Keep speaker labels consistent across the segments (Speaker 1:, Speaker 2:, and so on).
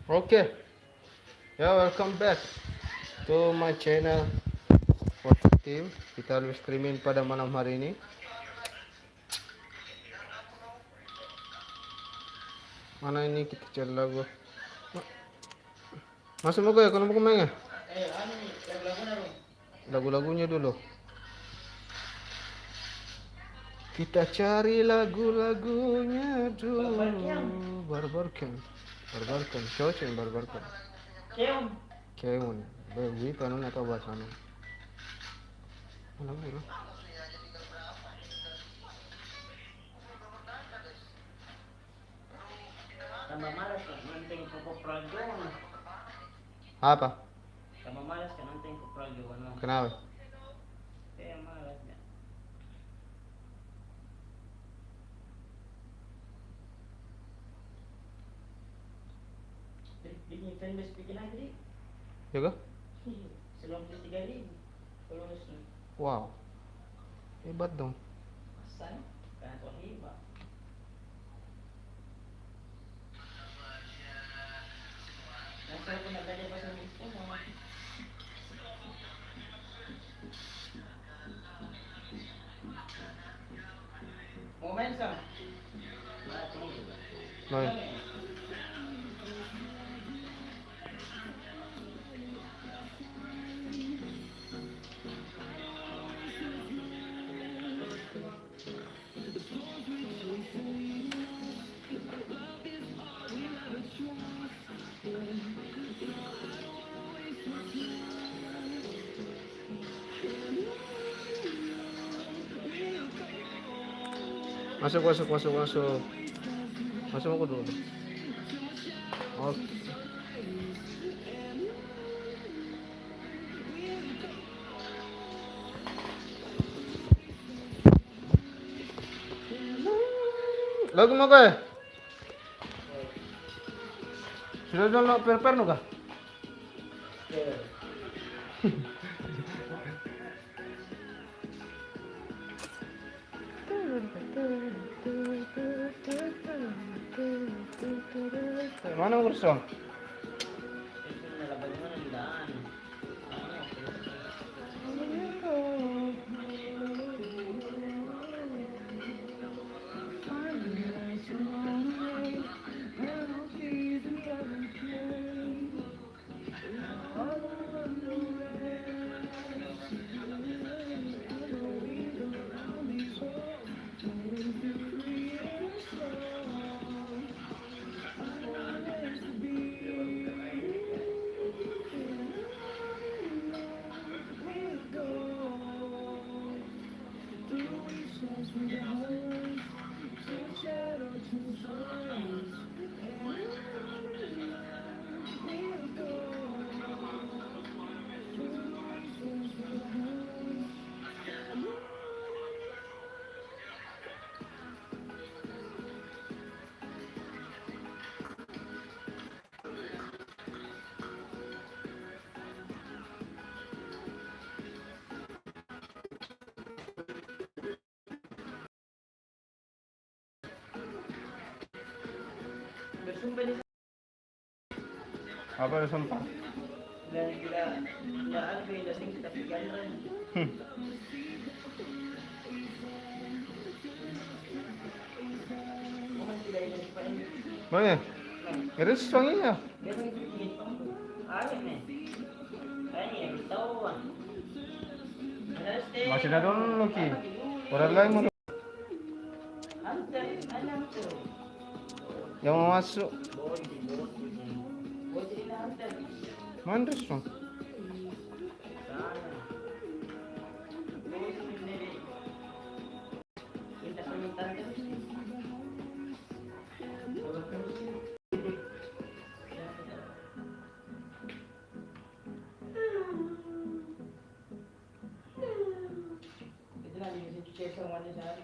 Speaker 1: Oke, ya welcome back to my channel Sports Team. Kita live streaming pada malam hari ini. Mana ini kita cari lagu? Masuk mau ya, kalau mau main ya? Lagu-lagunya dulu. Kita cari lagu-lagunya dulu. Barbarkan, cocok barbarkan. Keon, baby, tanong atau bahasa ano? Alam mo yun?
Speaker 2: Tambah malas ka, nanting kukuprado, ano?
Speaker 1: Apa?
Speaker 2: Tambah malas ka, nanting kukuprado, ano?
Speaker 1: Kenapa?
Speaker 2: Kaya malas niya. Bigyan fan base bikin lagi,
Speaker 1: Juga?
Speaker 2: Selama 3,000. Followers na.
Speaker 1: Wow. Hebat dong.
Speaker 2: Saan? Kaya ito hiba. Nasa ko nagdali pa sa mismo mo. Momentum.
Speaker 1: No. Masuk. Masuk aku dulu. Oke. Lagu mo ka eh? Sudah download per no ka? Mana ang kurso?
Speaker 2: Ito nalabag mo ng daan. Bersumpa di
Speaker 1: Apa yung sumpa?
Speaker 2: Gila ano yung lasing kita pigaran. Kuman sila yung lasing pa rin.
Speaker 1: Mana? Iris wangi ya?
Speaker 2: Ganun yung pipigit pa. Ayun eh. Ayun eh, bitawan.
Speaker 1: Masih na doon Loki. Orang lain mo.
Speaker 2: Alam ko.
Speaker 1: Yang mau masuk.
Speaker 2: Bodi na hunter.
Speaker 1: Mandres dong.
Speaker 2: Sana. Kita permintaan terus. Ito na, hindi kasi check ang wala sa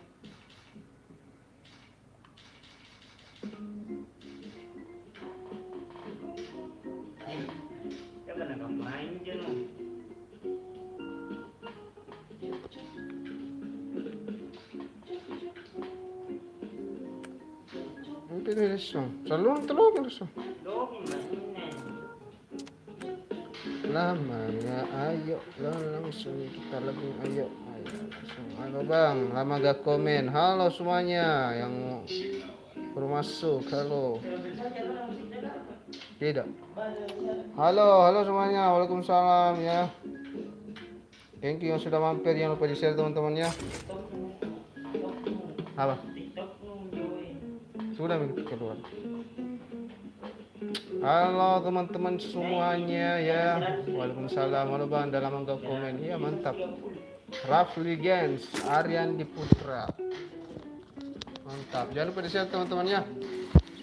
Speaker 2: Kaya ka nakamain dyan o.
Speaker 1: Ang pinilis dong. Talong, reso.
Speaker 2: Looking na,
Speaker 1: lamanya. Ayo langsung kita lagi. Ayo langsung. Halo bang, lama gak komen. Halo semuanya yang baru masuk. Halo. Tidak. Halo semuanya. Waalaikumsalam ya. Thank you yang sudah mampir. Jangan lupa di-share teman-teman ya. Apa? Sudah begitu keluar. Halo teman-teman semuanya ya. Waalaikumsalam. Halo bang, udah lama gak komen. Iya mantap. Rafli Gens, Aryan Diputra. Mantap. Jangan lupa di-share teman-teman ya,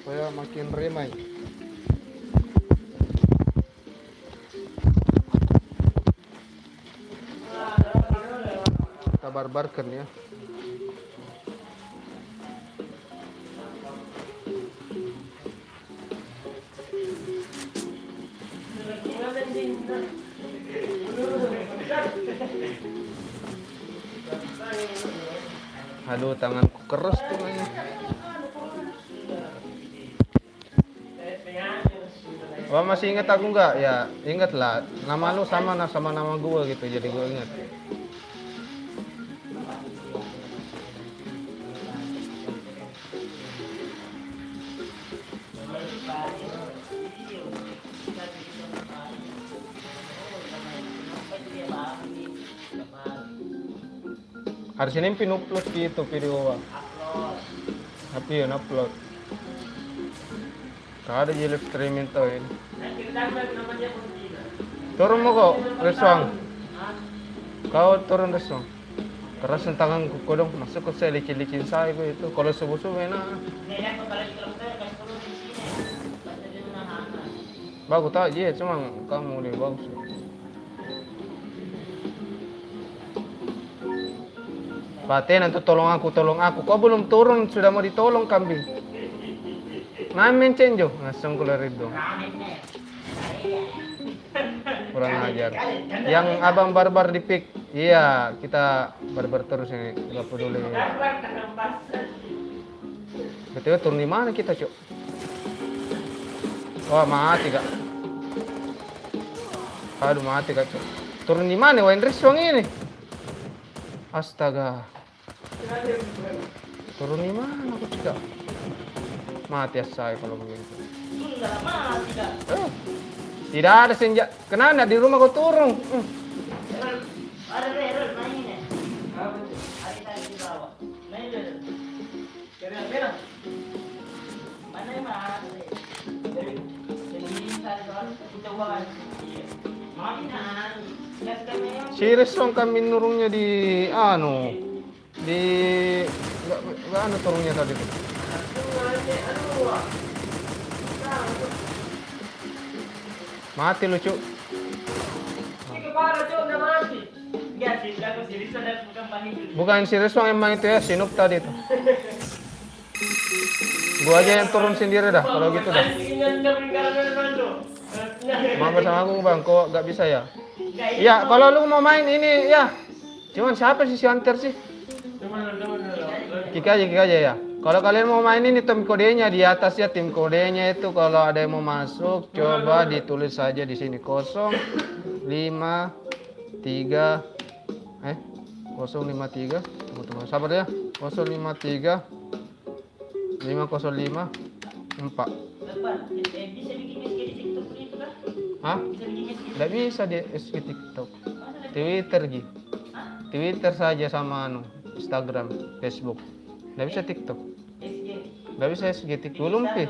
Speaker 1: supaya makin ramai. Kita barbarkan ya. Aduh, tanganku keras tuh kayaknya. Wah, masih ingat aku nggak? Ya, ingat lah. Nama lu sama nama gue gitu, jadi gue ingat. Hari Senin upload gitu video. Tapi ya upload. Kada di live streaming to ini. Turun mo kok, reswang. Kau turun reswang. Keras ang tangan ko kodong masuk ko sa licin-licin saya ko itu. Kalau subuh-subuh enak. Bagus tak je, cuma kamu lebih bagus. Pate nanti tolong aku. Kau belum turun, sudah mau ditolong kambing. Namin cenjo, langsung keluar itu. Kurang ajar. Yang abang barbar di pick, iya kita barbar terus ini, nggak peduli. Betul turun di mana kita cok? Wah mati kak. Aduh mati kak cok. Turun di mana? Wah Indriswang ini. Astaga. Turun di mana aku tidak? Mati ya saya kalau begitu. Tidak ada senjata. Kenapa di rumah kau turun?
Speaker 2: Ada error main ya. Ada tadi di bawah. Main dulu. Kira-kira. Mana yang mana? Jadi tadi kan kita buat. Mana?
Speaker 1: Serius dong kami nurungnya di di nggak turunnya tadi tuh. Mati lucu. Bukan serius dong emang itu ya, Sinup tadi tuh. Gua aja yang turun sendiri dah kalau gitu dah. Mau bersama aku bang, kok nggak bisa ya? Ya kalau lu mau main ini ya. Cuman siapa sih si Hunter sih? Kik aja ya. Kalau kalian mau main ini tim kodenya di atas ya, tim kodenya itu kalau ada yang mau masuk coba ditulis saja di sini 053 053 tunggu sabar ya 053 505 4. Hah? Nggak bisa di SG TikTok. Twitter Gi. Twitter saja sama Instagram, Facebook. Nggak bisa TikTok. Nggak bisa SG TikTok. Belum pi.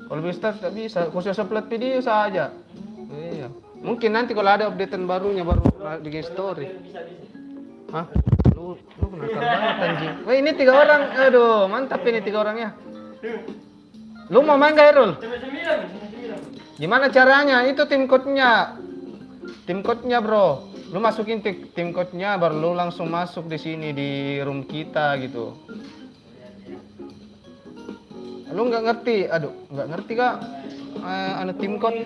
Speaker 1: Kalau bisa nggak bisa. Khusus upload video saja. Iya. Mungkin nanti kalau ada updatean barunya baru bikin story. Hah? Lu nakal banget anjing. Wah ini 3 orang. Aduh mantap ini 3 orang ya. Lu mau main gak Erul? Gimana caranya? Itu tim code-nya. Tim code-nya, Bro. Lu masukin tim code-nya baru lu langsung masuk di sini di room kita gitu. Lu nggak ngerti? Aduh, nggak ngerti Kak. Tim code.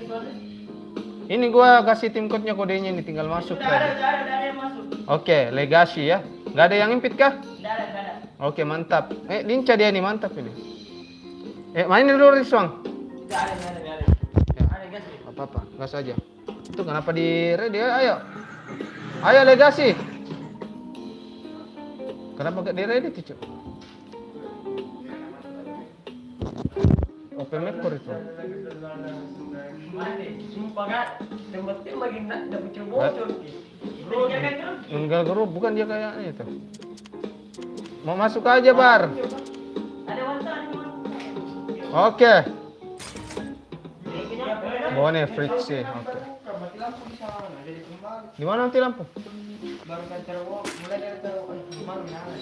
Speaker 1: Ini gua kasih tim code-nya, kodenya ini tinggal masuk saja. Oke, legasi ya. Nggak ada yang impit kah? Nggak ada. Oke, mantap. Lincah dia nih, mantap ini. Mainin dulu Riswang. Nggak ada. Apa-apa, gas aja. Itu kenapa di ready? Ayo. Ayo legasi. Kenapa gak di ready tuh, Cuk? Open Map itu.
Speaker 2: Sumpah kan, tempatnya makin nak dapat bocor. Bro-nya kan terus.
Speaker 1: Enggak grup, bukan dia kayaknya itu. Mau masuk aja, Bar.
Speaker 2: Ada wanita.
Speaker 1: Oke. Bone Fritz sih. Oke.
Speaker 2: Mati lampu di sana, jadi kembali.
Speaker 1: Di mana nanti lampu?
Speaker 2: Baru kan terowong, mulai dari terowong kemarin nyala.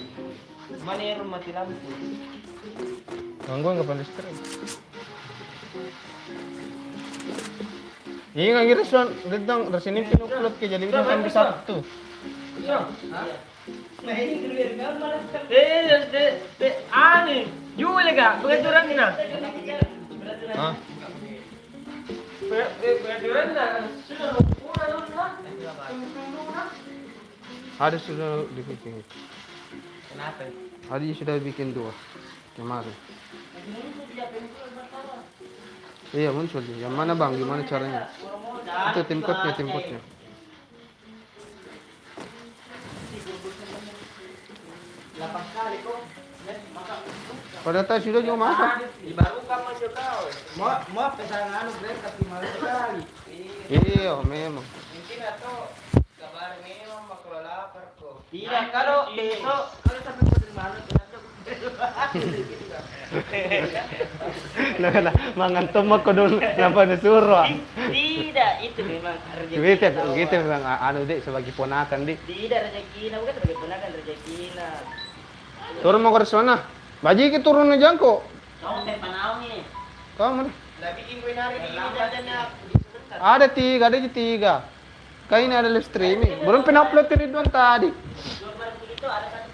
Speaker 2: Mana yang rumah mati lampu?
Speaker 1: Gangguan kapan listrik? Iya nggak gitu son, datang dari sini pinupload ke jadi bintang di Sabtu.
Speaker 2: Nah ini keluar gambar. Ani, jual gak? Pengaturan ni nak.
Speaker 1: Hah?
Speaker 2: Pengaturan nak. Sudah lupa nak.
Speaker 1: Ada sudah dibikin.
Speaker 2: Kenapa?
Speaker 1: Ada sudah bikin 2 kemarin. Iya muncul. Yang mana bang? Gimana caranya? Itu tim code-nya. Pada tahu sudah juga masak.
Speaker 2: Baru kamu kau. Mau pesan anu break tapi malas sekali.
Speaker 1: Iya memang.
Speaker 2: Mungkin atau kabar memang bakal lapar kok. Tidak kalau besok kalau sampai ke mana
Speaker 1: Nah, mangan tomak ko doon nampak disuruh.
Speaker 2: Tidak, itu memang rezeki.
Speaker 1: Gitu memang anu dik sebagai ponakan dik.
Speaker 2: Tidak rezeki, bukan sebagai ponakan rezeki.
Speaker 1: Turun mau ke sana. Baji ke turun na dyan ko.
Speaker 2: Kamu teh panau ni.
Speaker 1: Kamu
Speaker 2: Lagi bikin nari di dadanya.
Speaker 1: ada 3. Kayak ini ada live streaming. Belum pin-upload ke Ridwan tadi.
Speaker 2: Itu ada satu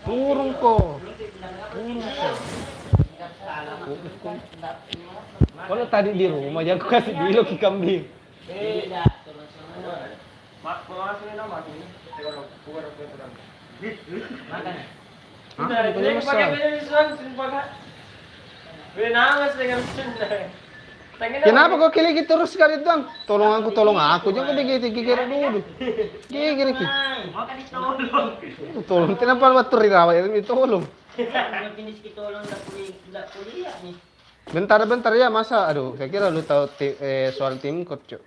Speaker 1: Turun ko. Kalau tadi di rumah jangan ku kasih bilog ke kambing.
Speaker 2: Tidak.
Speaker 3: Mak, masukin nama ini. Keluar keluar.
Speaker 2: Makan.
Speaker 1: Hah?
Speaker 3: Udah,
Speaker 1: Punya
Speaker 3: ini pakai
Speaker 1: masalah.
Speaker 3: penyusuan, pakai. Nangis dengan sendiri.
Speaker 1: Kenapa kau kiligi terus sekali doang? Tolong aku. Jangan begitu gigir dulu. Gigir ki.
Speaker 2: Mau kan ditolong.
Speaker 1: Tolong. Kenapa batur dirawat ini tolong?
Speaker 2: Mau jenis ditolong tidak kuliah nih.
Speaker 1: Bentar ya masa. Aduh, saya kira lu tahu soal tim code, Cuk.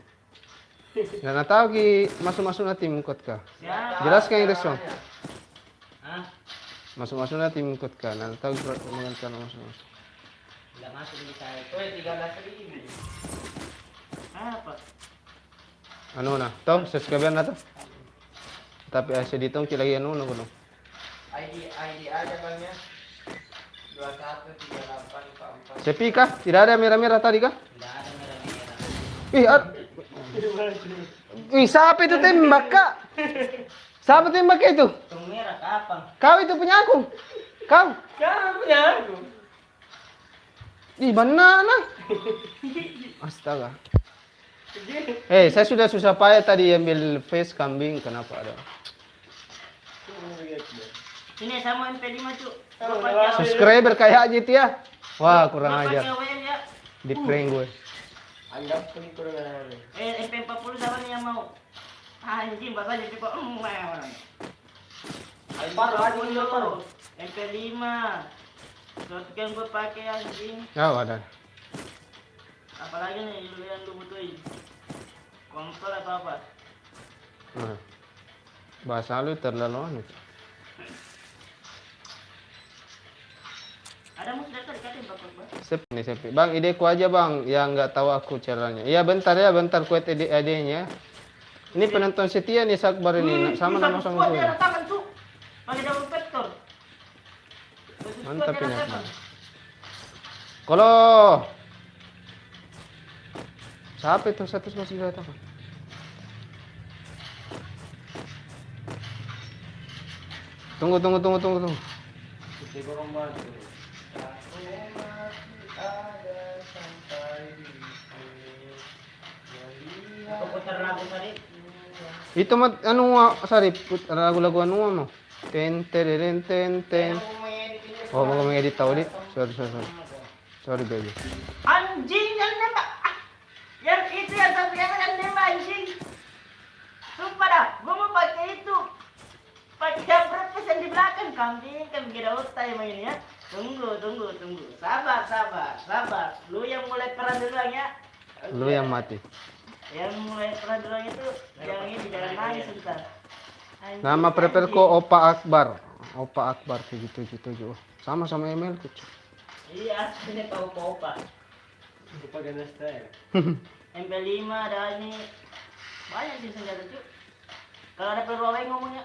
Speaker 1: Nggak tahu ki masuk na tim code kah? Jelaskan itu soal.
Speaker 2: Hah?
Speaker 1: Masuk na tim code kah? Nggak tahu mengenai masuk.
Speaker 2: Tidak masuk di saya.
Speaker 3: Oh, 13.000.
Speaker 2: Apa?
Speaker 1: Ano na? Tahu subscribe na to. Tapi asya dito kilagi ano kuno.
Speaker 3: ID aja bangnya. 213844.
Speaker 1: Sepi kah? Tidak ada merah-merah tadi kah?
Speaker 2: Tidak ada merah-merah.
Speaker 1: Ih, siapa itu tembak, Kak? Siapa tembak itu?
Speaker 2: Tung merah kapan?
Speaker 1: Kau itu punya aku. Kau.
Speaker 3: Kamu punya aku.
Speaker 1: Ih, mana? Astaga. Saya sudah susah payah tadi ambil face kambing. Kenapa ada?
Speaker 2: Ini sama MP5 cu.
Speaker 1: Subscriber kayak aja ya. Wah, kurang ajar.
Speaker 2: Ya.
Speaker 1: Di prank gue.
Speaker 3: Anggap pun itu dengan
Speaker 2: MP40 siapa nih yang mau? Anjing, bahasanya coba MP5. Suatu yang gue pakai anjing.
Speaker 1: Ya, ada.
Speaker 2: Apalagi nih yang lu butuhin? Kompor atau apa?
Speaker 1: Nah. Bahasa lu terlalu aneh.
Speaker 2: Ada musda tadi katain bapak.
Speaker 1: Sepi. Bang, ideku aja bang, yang nggak tahu aku caranya. Iya bentar kuat adenya. Ini penonton setia nih Sakbar ini, sama nama sama gue.
Speaker 2: Tangan cu. Pakai double vector.
Speaker 1: Mantap ini. Kalau siapa itu satu masih datang? Tunggu.
Speaker 3: Kita gorong batu.
Speaker 2: Aku putar lagu tadi.
Speaker 1: Itu mah anu sorry lagu-lagu anu mo. Ten. Oh, mau ngedit tahu di. Sorry baby.
Speaker 2: Anjing yang nembak. Yang selesai mainnya. Tunggu. Sabar. Lu yang mulai perang duluan ya.
Speaker 1: Lu yang mati.
Speaker 2: Yang mulai perang duluan itu jangan nangis ntar. Anjing,
Speaker 1: Nama prepare ko
Speaker 2: anjing.
Speaker 1: Opa Akbar. Opa Akbar 777. Sama email ku.
Speaker 2: Iya, aslinya tahu opa.
Speaker 3: Lupa gana style.
Speaker 2: MP5 ada ini. Banyak sih senjata cuy. Kalau ada perlu apa ngomongnya?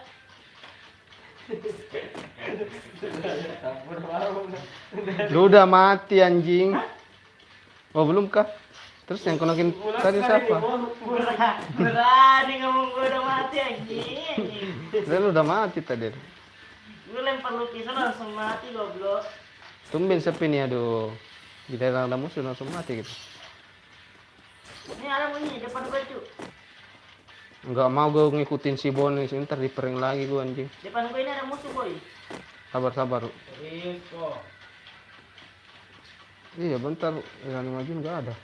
Speaker 3: Campur mau.
Speaker 1: Lu udah mati anjing. Oh belum kah? Terus yang konokin tadi siapa?
Speaker 2: Berani ngomong gue udah mati anjing.
Speaker 1: Lu udah mati tadi.
Speaker 2: Gue lempar lukisan langsung mati goblok.
Speaker 1: Tumben sepi nih aduh. Di daerah ada musuh langsung mati gitu.
Speaker 2: Ini ada bunyi depan gue cuy.
Speaker 1: Enggak mau gue ngikutin si Boni, ntar dipering lagi gue anjing.
Speaker 2: Depan gue ini ada musuh boy.
Speaker 1: Sabar.
Speaker 3: Serius kok.
Speaker 1: Iya bentar, yang majuin nggak ada.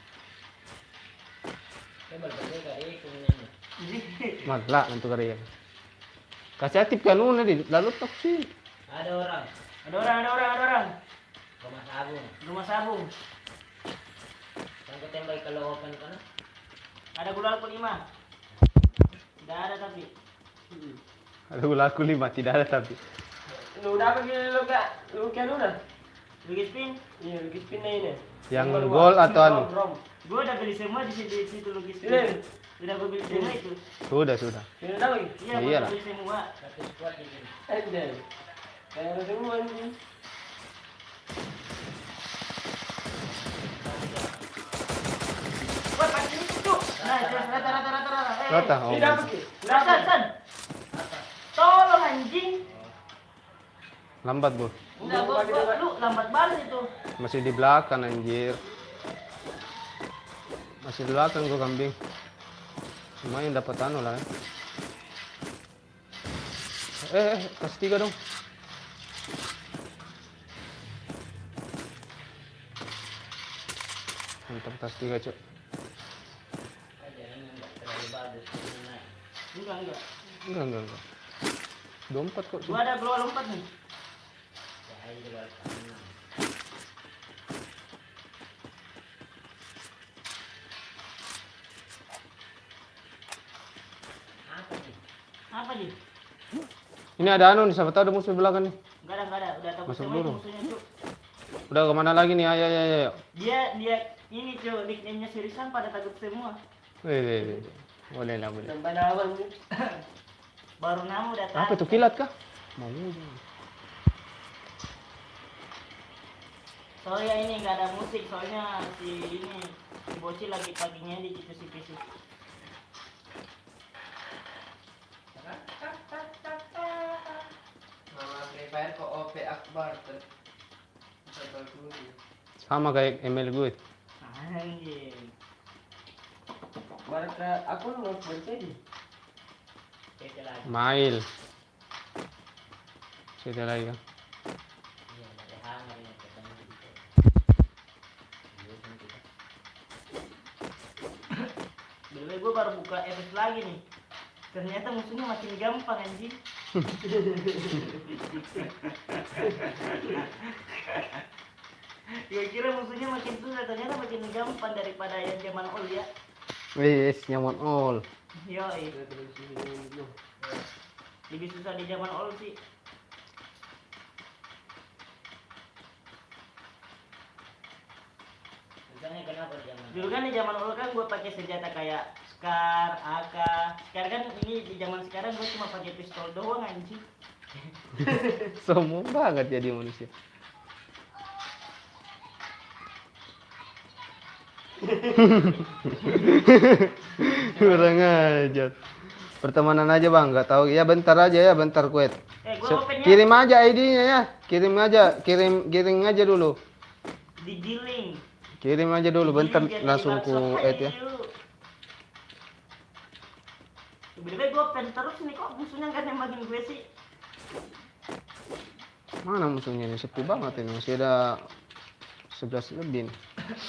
Speaker 1: Malah untuk karya. Kasih aktif kan una di lalu tok sih.
Speaker 2: Ada orang. Rumah sabung.
Speaker 4: Yang tembak kalau open kan?
Speaker 2: Ada gula 5. Tidak ada tapi.
Speaker 1: Ada gula aku 5 tidak ada tapi.
Speaker 3: Lu udah apa gila lu kak? Lu kan udah?
Speaker 2: Lugis pin.
Speaker 3: Iya, lukis pin na ini.
Speaker 1: Yang
Speaker 3: Nomor
Speaker 1: gol
Speaker 3: dua.
Speaker 1: atau anu?
Speaker 3: Rom.
Speaker 2: Gue udah beli semua di situ lugis pin.
Speaker 3: Iya.
Speaker 2: Udah gue beli semua itu.
Speaker 1: Sudah.
Speaker 3: Ini udah lagi?
Speaker 2: Iya,
Speaker 1: Iya
Speaker 2: gue
Speaker 1: lah.
Speaker 2: beli semua.
Speaker 4: Satu squad ini.
Speaker 3: Anjay. Kayak ada semua ini.
Speaker 2: Wah, pakai ini tuh. Nah, rata.
Speaker 1: Rata. Oh,
Speaker 3: Ini apa sih?
Speaker 2: San. Tolong anjing.
Speaker 1: lambat bu.
Speaker 2: Enggak, lu lambat banget itu.
Speaker 1: Masih di belakang anjir. Masih di belakang gua kambing. Lumayan dapat anu lah. Kasih 3 dong. Mantap, tas 3 cok.
Speaker 4: Aja ini enggak terlalu bagus. Nah,
Speaker 2: Enggak.
Speaker 1: Enggak. 24 kok.
Speaker 2: Gua ada global 4 nih.
Speaker 4: ya ini di bawah sana. Apa sih?
Speaker 2: Apa nih?
Speaker 1: Ini ada anu nih, siapa tahu ada musuh di belakang nih.
Speaker 2: Enggak ada. Udah takut
Speaker 1: Masuk
Speaker 2: sama
Speaker 1: dulu.
Speaker 2: itu musuhnya, Cuk.
Speaker 1: Udah kemana lagi nih? Ayo.
Speaker 2: Dia ini, Cuk, nickname-nya Sirisan pada takut semua.
Speaker 1: Wih. Boleh lah, boleh.
Speaker 3: Sampai nawang nih.
Speaker 2: Baru namu udah
Speaker 1: Apa itu
Speaker 2: takut.
Speaker 1: kilat kah? Mau.
Speaker 2: Soalnya ini nggak ada musik, soalnya si bocil lagi paginya di situ si PC.
Speaker 3: Nama Free Fire kok OP Akbar tuh. Sampai dulu.
Speaker 1: Sama kayak email gue.
Speaker 2: Anjing.
Speaker 3: Barca aku lu bercedi.
Speaker 4: Kita lagi.
Speaker 1: Mail. Sudah lagi kan?
Speaker 4: Iya, dari hangar ini ketemu di situ.
Speaker 2: Dulu gue baru buka FF lagi nih. Ternyata musuhnya makin gampang anjing. Gue kira musuhnya makin susah, ternyata makin gampang daripada yang zaman old ya.
Speaker 1: Wis, nyaman all.
Speaker 2: Yoi,
Speaker 3: Terus ini dulu.
Speaker 2: lebih susah di zaman old sih.
Speaker 4: Misalnya kenapa zaman?
Speaker 2: Dulu kan di zaman old kan gue pakai senjata kayak Scar, AK. Sekarang kan ini di zaman sekarang gue cuma pakai pistol doang anjing.
Speaker 1: Sombong banget jadi manusia. Kurang ajar. Pertemanan aja bang, nggak tahu ya bentar aja ya bentar kuet.
Speaker 2: Gue opennya
Speaker 1: Kirim aja ID-nya ya, kirim aja dulu.
Speaker 2: di G-Link.
Speaker 1: Kirim aja dulu bentar
Speaker 2: G-Link,
Speaker 1: langsung
Speaker 2: jadi
Speaker 1: ku
Speaker 2: WhatsApp
Speaker 1: add ya.
Speaker 2: aja yuk. Tiba-tiba gue open terus nih, kok musuhnya nggak nembakin gue sih.
Speaker 1: Mana musuhnya nih? Sepi banget ini, masih ada 11 lebih nih.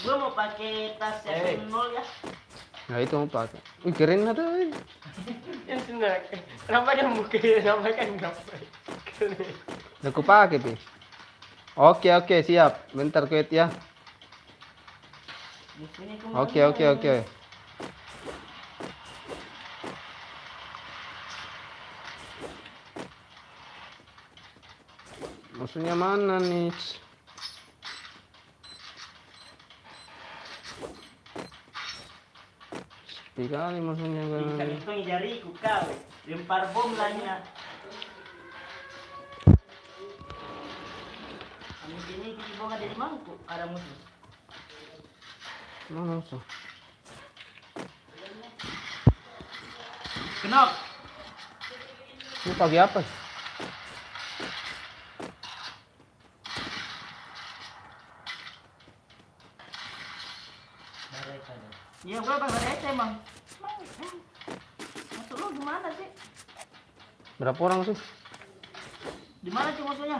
Speaker 2: Gue mau pakai tas 7 ya.
Speaker 1: Nah itu mau pakai. Wih keren ada.
Speaker 3: Yang senang. Kenapa dia buka? Kenapa kan enggak?
Speaker 1: Udah ku pakai pi. Oke, siap. Bentar kuit ya.
Speaker 2: Musuhnya
Speaker 1: Oke. Musuhnya mana nih? Sepi kali musuhnya
Speaker 2: Bisa
Speaker 1: kan.
Speaker 2: hitung jariku kau. Lempar bom lainnya. Ini kita bawa dari mangkuk. Ada musuh.
Speaker 1: Mana musuh?
Speaker 2: Kenapa?
Speaker 1: Ini pagi apa?
Speaker 2: Ya gue bang ada emang. Masuk lu gimana sih?
Speaker 1: Berapa orang sih?
Speaker 2: Di mana sih musuhnya?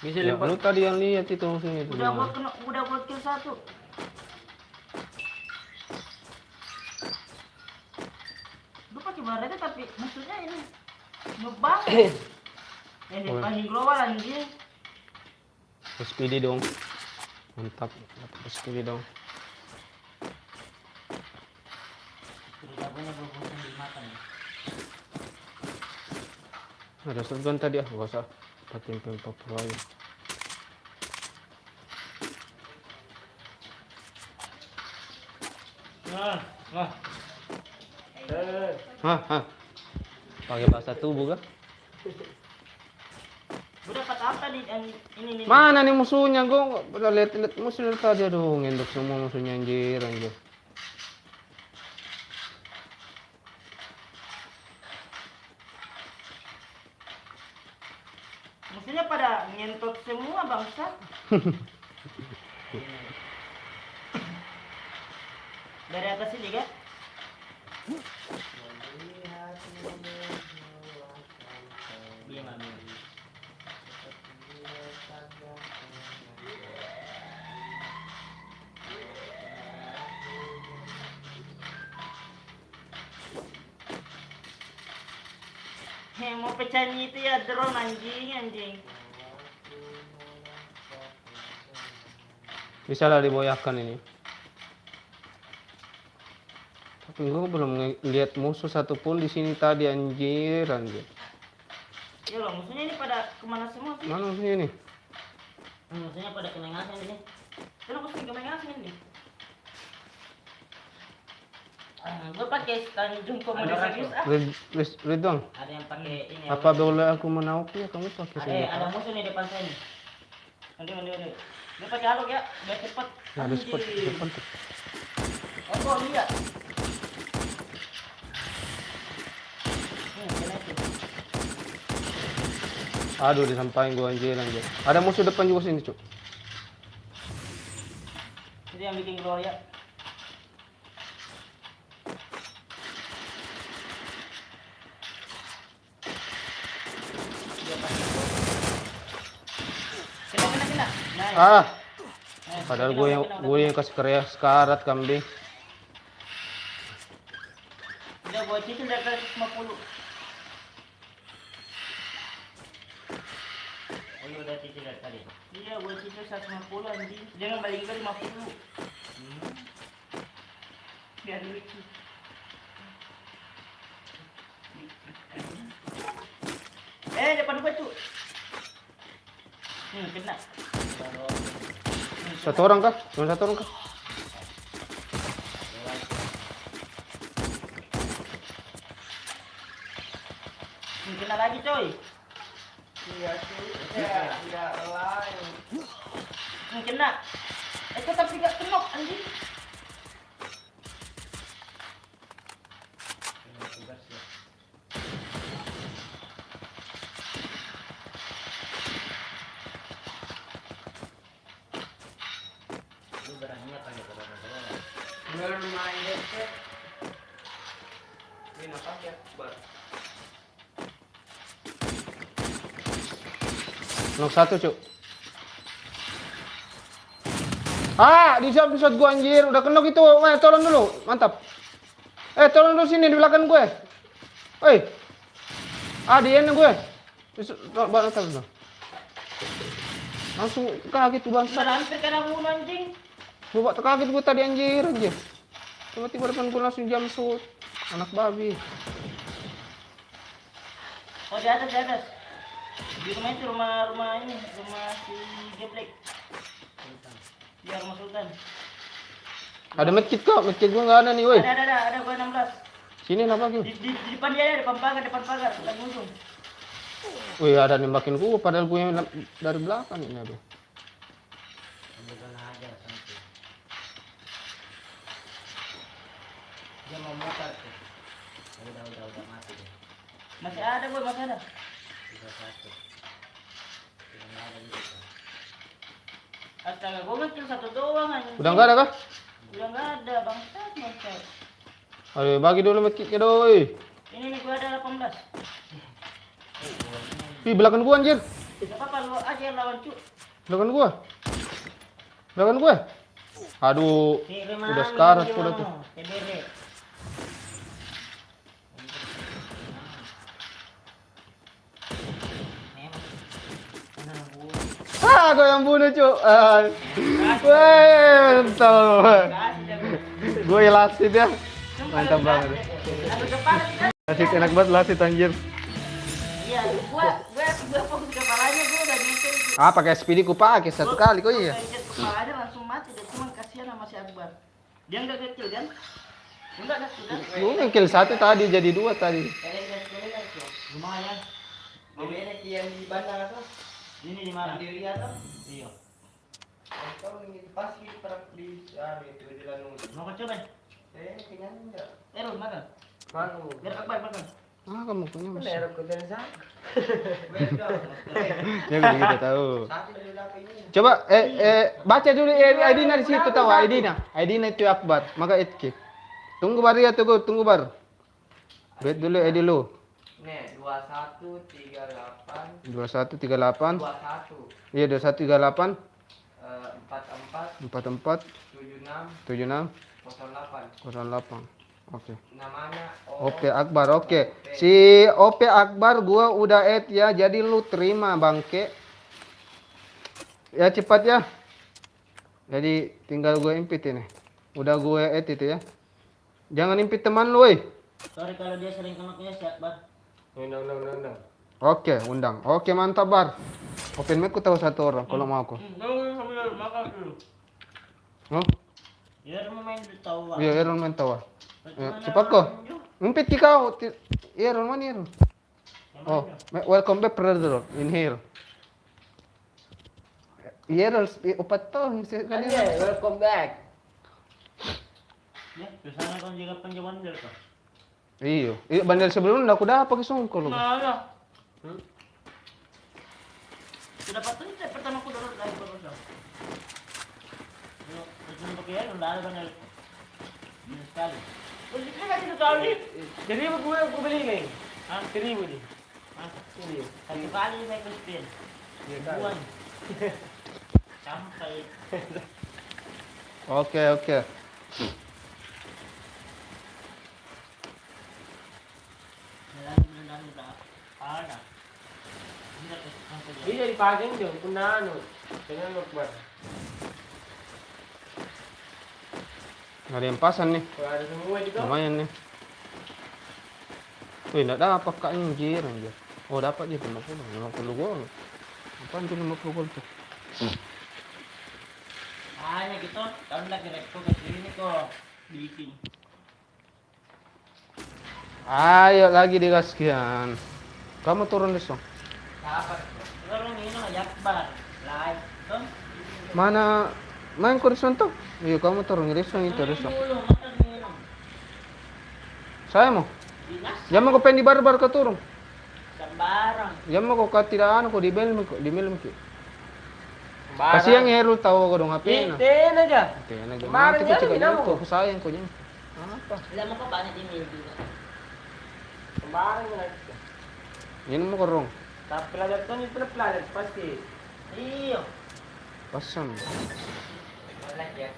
Speaker 3: Bisa
Speaker 1: Ya,
Speaker 3: lempar.
Speaker 1: lu tadi yang lihat itu musuhnya itu.
Speaker 2: Udah buat kill 1. Gue pakai barretnya tapi musuhnya ini noob banget. Yang paling global anjing.
Speaker 1: SPD dong. Mantap. SPD dong.
Speaker 2: Udah bosan dimakan.
Speaker 1: Ada shotgun tadi gak usah pakai P40 aja.
Speaker 2: Nah.
Speaker 1: Hah. Pakai bahasa tubuh kah?
Speaker 2: Gue dapat apa di ini.
Speaker 1: Mana nih musuhnya? Gue udah lihat musuhnya tadi. Aduh, ngendok semua musuhnya anjir.
Speaker 2: Musuhnya pada ngentot semua bangsa. Dari atas ini kan? Diam amin. Mau pecahin itu ya drone anjing.
Speaker 1: Bisa lah diboyakan ini. Tapi gue belum lihat musuh satupun di sini tadi anjir.
Speaker 2: Ya loh, musuhnya ini pada kemana semua sih?
Speaker 1: Mana musuhnya nih?
Speaker 2: Musuhnya pada kemengasan ini. Kenapa sih kemengasan ini? Gue pakai Tanjung Komando serius ah.
Speaker 1: Red dong.
Speaker 2: Ada yang pakai ini.
Speaker 1: Apa boleh aku menauk ya? Kamu pakai senjata.
Speaker 2: Ada musuh nih depan saya nih. Nanti. Gue pakai haluk ya, biar cepet.
Speaker 1: Nah, ada spot depan tuh.
Speaker 2: Oh, kok lihat? Kena itu.
Speaker 1: Aduh, disampain gua anjir. Ada musuh depan juga sini, Cuk.
Speaker 2: Itu yang bikin keluar ya. Kena. Nah,
Speaker 1: Padahal gue yang kasih karya sekarat kambing.
Speaker 2: udah gue cicil dari 150. Oh iya udah cicil dari tadi. Iya gue cicil 150 anjing. Jangan balik ke 50. Biar lucu. Depan gue tuh. Kena.
Speaker 1: Satu orang kah? Cuma satu orang kah?
Speaker 2: Kena lagi coy.
Speaker 3: Iya sih. Ya lain.
Speaker 2: Kena. Tapi gak kenok anjing.
Speaker 3: Bermain headset. Ini apa ya?
Speaker 1: Nok satu, Cuk. Di shot gua anjir. Udah kenok itu. Tolong dulu. Mantap. Tolong dulu sini di belakang gue. Di end gue. Bantu dulu. Langsung kaget tuh bangsa.
Speaker 2: Hampir ka nabuno anjing.
Speaker 1: Coba kaget gue tadi anjir aja. Tiba-tiba depan gue langsung jam shoot. Anak babi.
Speaker 2: Oh di atas di atas. Di rumah itu rumah ini rumah si Geblek. Di rumah Sultan.
Speaker 1: Ada medkit kok, medkit gue nggak ada nih, woi.
Speaker 2: Ada gua 16.
Speaker 1: Sini apa lagi?
Speaker 2: Di depan dia ada depan pagar lagi ujung.
Speaker 1: Wih, ada nembakin gue, padahal gue yang dari belakang ini aduh.
Speaker 4: Bukan aja santai. Dia mau motor tuh. Udah mati deh.
Speaker 2: Masih ada gua, masih ada.
Speaker 4: 31. Yang ada gitu.
Speaker 2: Astaga, gua ngekill satu doang anjing.
Speaker 1: Udah nggak ada kah?
Speaker 2: Udah nggak ada, bangsat.
Speaker 1: Ayo bagi dulu medkitnya doi.
Speaker 2: Ini nih gua ada 18.
Speaker 1: Ih, belakang gua anjir.
Speaker 2: Enggak apa-apa lu aja yang lawan cu.
Speaker 1: Belakang gua. Belakang gua. Aduh. Udah sekarat udah tuh.
Speaker 2: TBR.
Speaker 1: Gue yang bunuh, Cuk. Weh, mantap. Gue lasit ya. Mantap banget. Lasit enak banget lasit anjir.
Speaker 2: Iya, gua fokus kepalanya gua udah nyetir.
Speaker 1: Ah, pakai SPD ku pakai satu kali kok iya.
Speaker 2: Nyetir kepalanya langsung mati dan cuma kasihan sama si Akbar. Dia enggak kecil kan? Enggak ada sudah.
Speaker 1: Gue ngekill satu tadi jadi dua tadi.
Speaker 2: Lumayan.
Speaker 3: Mobilnya yang di bandar atau
Speaker 2: Ini di mana?
Speaker 3: di Ria atau?
Speaker 2: Iya.
Speaker 3: Atau ini pas di perang di itu di Lanung.
Speaker 2: Mau kecil kan?
Speaker 3: Kenyang enggak?
Speaker 2: Erol makan.
Speaker 3: Manu.
Speaker 2: Biar Akbar makan.
Speaker 1: Ah, kamu punya mas.
Speaker 3: Bener aku dan sak.
Speaker 1: Ya begitu tahu.
Speaker 3: Satu dari belakang ini.
Speaker 1: Coba baca dulu ID-nya di situ tahu ID-nya. ID-nya itu Akbar, maka itki. Tunggu bar ya tunggu bar. Bet dulu ID lu.
Speaker 3: Nih, 2138
Speaker 1: 2138.
Speaker 3: 21
Speaker 1: Iya 2138
Speaker 3: 44
Speaker 1: 44
Speaker 3: 76
Speaker 1: 76
Speaker 3: 08.
Speaker 1: 08. Oke.
Speaker 3: Namanya
Speaker 1: Oke Akbar, oke. Si OP Akbar gua udah add ya, jadi lu terima bangke. Ya cepat ya. Jadi tinggal gue impit ini. Udah gue add itu ya. Jangan impit teman lu, woi.
Speaker 2: Sorry kalau dia sering kenoknya si Akbar.
Speaker 3: Undang.
Speaker 1: Oke, undang. Oke, mantap Bar. Open mic ku tahu satu orang kalau mau aku.
Speaker 2: Sambil makan dulu.
Speaker 1: Oh,
Speaker 2: Ya mau main dulu tahu.
Speaker 1: iya Aaron main tawa. Ya, cepat kok. Ngumpit ki kau. Aaron mana Aaron? Oh, welcome back brother in here. Aaron, upat tahun sekali.
Speaker 3: welcome back.
Speaker 2: Ya, biasanya kan juga penjaman dia kok.
Speaker 1: Iya, bandel sebelum aku dah pakai songkol.
Speaker 2: Mana? Sudah patut itu pertama aku download lagi baru dah. Itu pakai ya udah ada banyak. Ini sekali. Beli kan itu kali.
Speaker 3: Jadi aku beli nih.
Speaker 2: Ah,
Speaker 3: 1000 nih.
Speaker 2: ah, satu kali saya ke spin. Ribuan. Sampai.
Speaker 1: Oke.
Speaker 2: Jalan udah ada. Tidak sampai dia.
Speaker 3: Bisa dipasang dong, punano. Dengan Akbar.
Speaker 1: Ada yang pasan nih.
Speaker 3: Kalau ada semua juga.
Speaker 1: Lumayan nih. Wih, enggak dapat kak anjir. Oh, dapat dia 50 gol. Apaan tuh 50 gol tuh?
Speaker 2: Hanya gitu, tahun lagi rekto ke sini kok bikin.
Speaker 1: Ayo lagi dikasihkan. Kamu turun di song.
Speaker 2: Dapat. Orang ini Akbar live kan.
Speaker 1: Mana main kurison tuh? Iya, kamu turun di song itu di song.
Speaker 2: Dulu makan minum.
Speaker 1: Saya mau.
Speaker 2: Dinas
Speaker 1: Ya mau kau pengen di barbar ke turun.
Speaker 2: sembarang.
Speaker 1: Ya mau kau tidak anu kau di belm ki. Kasih yang Herul tahu kau dong HP na.
Speaker 3: Iten aja.
Speaker 1: Kaya na
Speaker 3: Kemarin
Speaker 1: Nanti
Speaker 3: yan,
Speaker 1: ko
Speaker 3: ina mo.
Speaker 1: ko sayang ko niyan. Apa?
Speaker 2: Alam mo ko banyak email dito.
Speaker 3: Kemarin na.
Speaker 1: Yan mo ko rong.
Speaker 3: Tapi pelajar to ni pelajar pasti.
Speaker 2: Iyo.
Speaker 1: Pasam.
Speaker 3: Wala ya.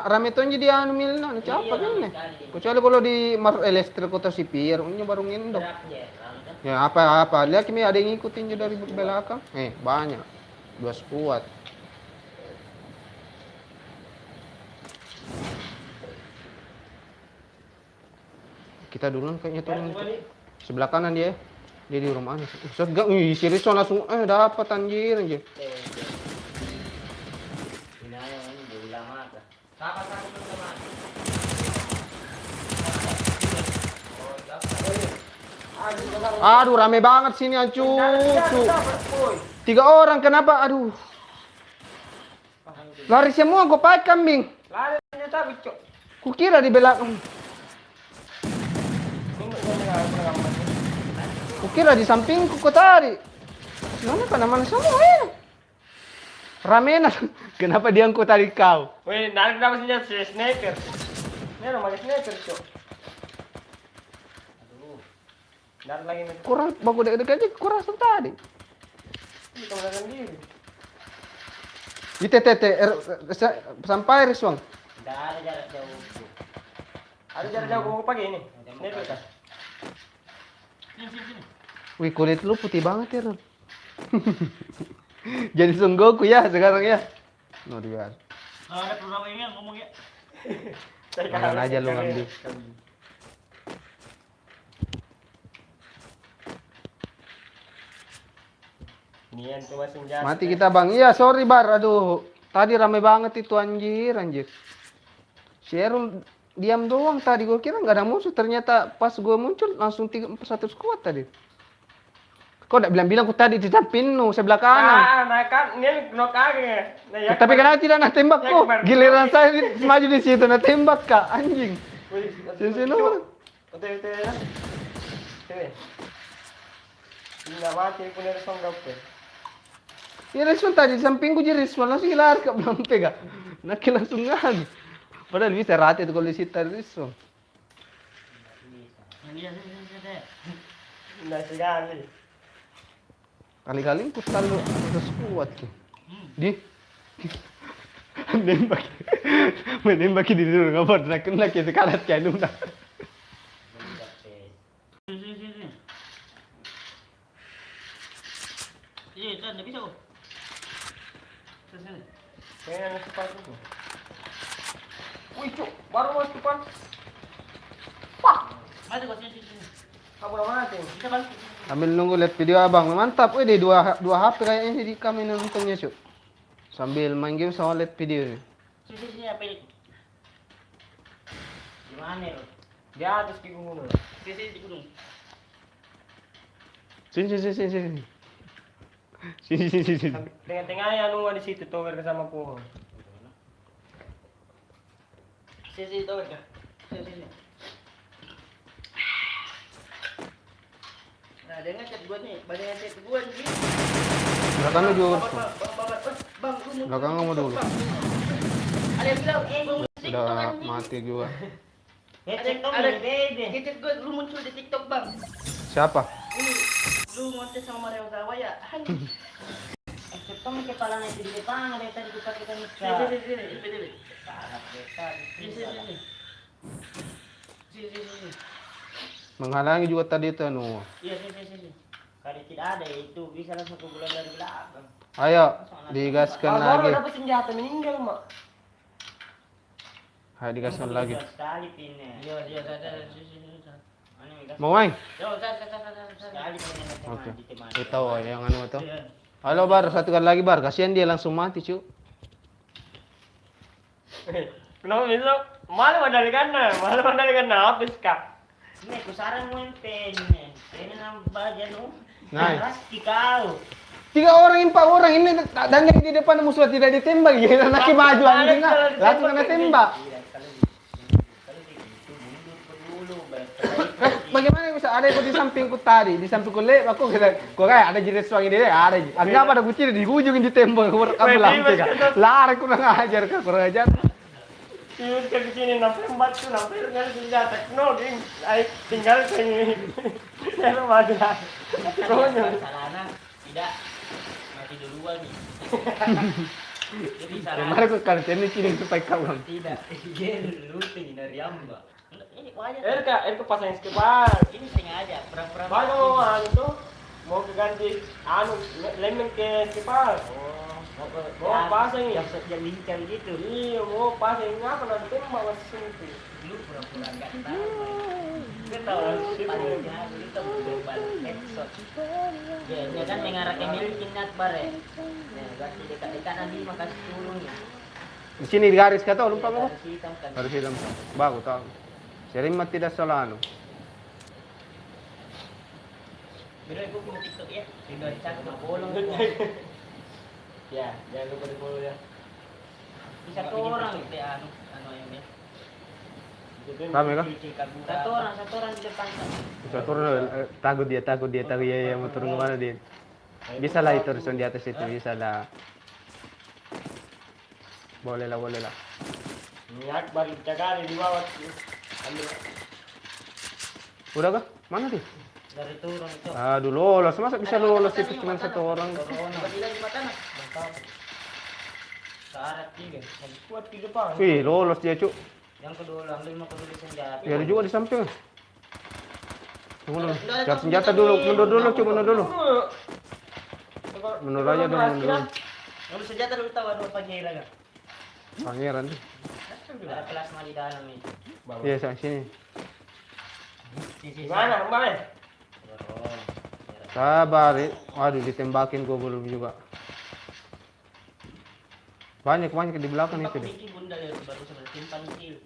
Speaker 1: Rame to jadi anu mil na. Siapa kan nih? Kecuali kalau di Mar Elester kota Sipir, unyo baru ngindo.
Speaker 2: Berapa ya?
Speaker 1: Ya apa-apa. Lihat kimi ada yang ngikutin juga dari belakang. Banyak. 2 squad. Kita duluan kayaknya turun. Sebelah kanan dia. Dia di rumah aneh. Set gak, si Rizwan langsung dapat anjir.
Speaker 4: Inayang ini dia lama ka.
Speaker 3: Saka teman-teman.
Speaker 1: Aduh, rame banget sini ancu. 3 orang kenapa? Aduh. Lari semua gue pakai kambing.
Speaker 3: Lari tapi cok.
Speaker 1: Kukira di belakang. Kukira di sampingku kok tadi. Mana mana semua ya? Rame nah. Kenapa dia angkut tadi kau?
Speaker 3: Weh, narik dapat senjata si sniper. Ini orang pakai sniper cok. Aduh. Narik lagi nih.
Speaker 1: Kurang baku dekat aja kurang tadi.
Speaker 3: Ini kemenangan diri.
Speaker 1: Di TTT sampai Riswang.
Speaker 4: Tidak ada jarak jauh.
Speaker 3: Ada jarak jauh gua pakai ini. Sniper kah?
Speaker 2: Sini.
Speaker 1: Wih, kulit lu putih banget ya, Ron. Jadi Sunggoku ya sekarang ya. Luar biasa.
Speaker 2: Kalau ada program ini yang ngomong ya.
Speaker 1: Jangan aja lu ngambil.
Speaker 3: Nian tuh masih senjata.
Speaker 1: Mati kita bang. Iya sorry bar. Aduh. Tadi rame banget itu anjir. Sherul diam doang tadi. Gue kira nggak ada musuh. Ternyata pas gue muncul langsung 1 squad tadi. Kok nggak bilang-bilang aku tadi di samping nu sebelah kanan.
Speaker 3: Nah kan ini knock aja. Nah, ya,
Speaker 1: Tapi kenapa tidak nak tembak kok? Giliran saya maju di situ nak tembak kak anjing. Sini nu.
Speaker 3: Oke. Nggak mati pun dari songgap tuh.
Speaker 1: Ya Rizwan tadi di sampingku jadi Rizwan langsung lari ke belakang pega. Nak langsung ngan. Padahal bisa rata itu kalau di situ Rizwan.
Speaker 2: Yang dia sini.
Speaker 3: Nggak sekali.
Speaker 1: Kali-kali aku selalu harus kuat tuh. Di menembak di dulu nggak pernah kena kita kalat kayak lu dah.
Speaker 2: Sini. Iya, kan enggak bisa kok. Sini.
Speaker 3: Kayaknya ada depan tuh. Wih cuk, baru masuk depan.
Speaker 2: Mati kok sini.
Speaker 3: Kamu udah mati.
Speaker 2: Kita balik.
Speaker 1: Sambil nunggu lihat video abang, mantap. Wih, dua HP kayaknya di kami nontonnya cuk. Sambil main game sama lihat video.
Speaker 2: Sini apa ini?
Speaker 4: Di mana lo?
Speaker 3: Di atas di gunung.
Speaker 2: Sini di gunung.
Speaker 1: Sini.
Speaker 3: Tengah-tengahnya anu di situ tower sama pohon.
Speaker 2: Sini tahu enggak? Sini. Nah, dia ngecat gua nih, banyak ngecat gua nih.
Speaker 1: Belakang lu juga.
Speaker 2: Bang,
Speaker 1: Belakang kamu dulu.
Speaker 2: ada yang bilang, gua
Speaker 1: Udah mati juga.
Speaker 2: TikTok ada bebe. Ngecat gua lu muncul di TikTok, Bang.
Speaker 1: Siapa?
Speaker 2: Ini lu ngontes sama Mario Zawa ya?
Speaker 4: Ketemu kepala itu di depan, ada tadi kita nikah.
Speaker 2: Sini.
Speaker 4: Salah kita.
Speaker 2: Sini.
Speaker 1: Menghalangi juga tadi itu anu.
Speaker 2: Iya, sini.
Speaker 4: Kalau tidak ada itu bisa langsung ke bulan dari belakang.
Speaker 1: Ayo, digaskan
Speaker 3: Baru
Speaker 1: lagi.
Speaker 3: dapat senjata meninggal mak.
Speaker 1: Ayo digaskan lagi.
Speaker 4: Sekali pinnya.
Speaker 2: Iya, sini.
Speaker 4: Mana yang gas?
Speaker 1: Mau main?
Speaker 2: Yo,
Speaker 4: Sekali pinnya
Speaker 1: Oke.
Speaker 4: teman.
Speaker 1: Kita tahu yang anu itu.
Speaker 2: Iya.
Speaker 1: Halo Bar, satu kali lagi Bar. Kasihan dia langsung mati cu.
Speaker 3: Kenapa bisa? Malah mandalikan habis kak.
Speaker 4: Ini aku saran mo yung pennya. Pennya nambah dyan oh.
Speaker 1: Nice.
Speaker 4: Pasti kau.
Speaker 1: 3 orang, 4 orang ini dan yang di depan musuh tidak ditembak ya. Nanti maju anjing langsung kena tembak. Bagaimana bisa ada yang di sampingku tadi, di sampingku lep aku kayak ada jenis suami dia ada. Anggap ada kucing di ujung di tembok kamu langsung lari kurang ajar kak kurang ajar.
Speaker 3: Yun ke sini nampak tuh nampak dengan senjata no ding ay tinggal kayak pero mati lah konyol
Speaker 2: Salana tidak mati duluan nih. Jadi
Speaker 1: Kemarin aku kan ini kirim supaya kau bang.
Speaker 2: tidak. Dia looting dari Amba. Ini wajar.
Speaker 3: Erka pasang skipar
Speaker 2: Ini sengaja perang-perang.
Speaker 3: baru anu tuh mau ke ganti anu lemeng ke skipar
Speaker 2: Oh.
Speaker 3: Mau pasang ini.
Speaker 2: Yang lincah gitu.
Speaker 3: Iya, mau pasang ngapa nanti tembak masih sini.
Speaker 4: Lu pura-pura nggak tahu.
Speaker 2: Gue tahu langsung
Speaker 4: Paling jago itu berbal headshot.
Speaker 2: Ya kan mengarah ke milikin nat bare.
Speaker 4: Nah, berarti dekat-dekat nanti makasih turunnya.
Speaker 1: Di sini di garis kata lupa mo.
Speaker 4: Garis hitam kan.
Speaker 1: Garis hitam. Bagus tahu. Sering mah tidak salah anu.
Speaker 2: Biro gue punya TikTok ya.
Speaker 4: Tidak cakap bolong.
Speaker 3: Ya, jangan lupa di follow ya.
Speaker 2: Bisa satu orang itu ya anu yang dia.
Speaker 1: Rame kah?
Speaker 2: Satu orang di depan.
Speaker 1: Bisa turun takut dia ya mau turun kemana dia. Bisa lah itu terus di atas itu bisa lah. Boleh lah.
Speaker 3: Ini Akbar cakali di bawah. Ambil.
Speaker 1: Udah kah? Mana dia?
Speaker 2: Dari turun itu.
Speaker 1: Aduh lolos, masa bisa lolos itu cuma satu orang?
Speaker 2: Corona. Bila di mata nak. Syarat tiga.
Speaker 3: Kuat di depan.
Speaker 1: Wih, lolos dia cuk.
Speaker 2: Yang kedua ambil mau kedua senjata.
Speaker 1: Ya ada juga di samping. Tunggu dulu. Cari senjata dulu, mundur dulu. Mundur aja dulu, mundur dulu.
Speaker 2: Ambil senjata dulu tahu ada pangeran kan?
Speaker 1: Pangeran.
Speaker 2: Ada plasma di dalam ini.
Speaker 1: Iya, sini.
Speaker 3: Gimana, kembali?
Speaker 1: Sabar, waduh ditembakin gua belum juga. Banyak di belakang itu deh.
Speaker 2: Ini bunda ya baru sebelah timpan kill.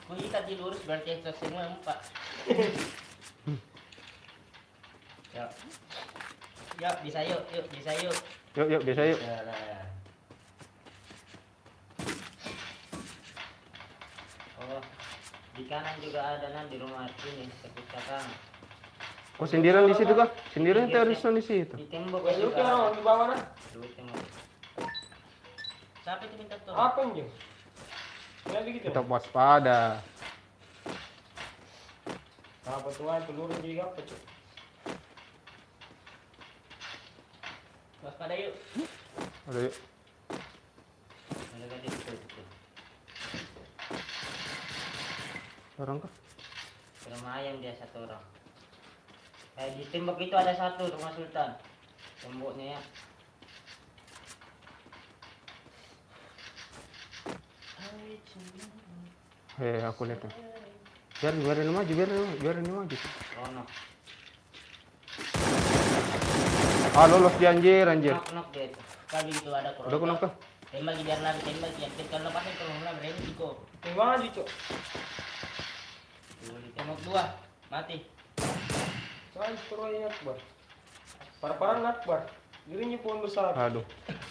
Speaker 2: Kau ikat di lurus berarti itu semua 4. Ya, bisa yuk.
Speaker 1: Yuk, biasa yuk.
Speaker 3: Ya, nah.
Speaker 2: Oh, di kanan juga ada di rumah ini perpustakaan.
Speaker 1: Oh, sendirian di situ kah? Sendirian Harrison di situ.
Speaker 2: Di tembok
Speaker 3: Ya, lu
Speaker 2: juga.
Speaker 3: orang di bawah nah.
Speaker 2: Di tembok. Siapa itu minta tolong?
Speaker 3: Apa ini? Ya begitu.
Speaker 1: Kita waspada.
Speaker 3: Apa tuan peluru jadi apa, Cuk?
Speaker 2: Waspada yuk.
Speaker 1: Ada yuk.
Speaker 2: Ada tadi itu.
Speaker 1: Orang kah?
Speaker 2: Lumayan dia satu orang. Di tembok itu ada satu rumah Sultan. Temboknya ya.
Speaker 1: Aku lihat. Biarin maju, biarin maju.
Speaker 2: Oh no.
Speaker 1: Ah, lolos dia anjir.
Speaker 2: Knock dia itu. Kali itu ada corona.
Speaker 1: Udah kenapa?
Speaker 2: Tembak biar lari tembak ya. Kalau lepasin kalau nggak berani kok.
Speaker 3: Tembak aja, Cuk.
Speaker 2: Tembok 2 mati.
Speaker 3: Soalnya Suraya Akbar. Parah-parah Akbar. Dirinya pohon besar.
Speaker 1: Aduh,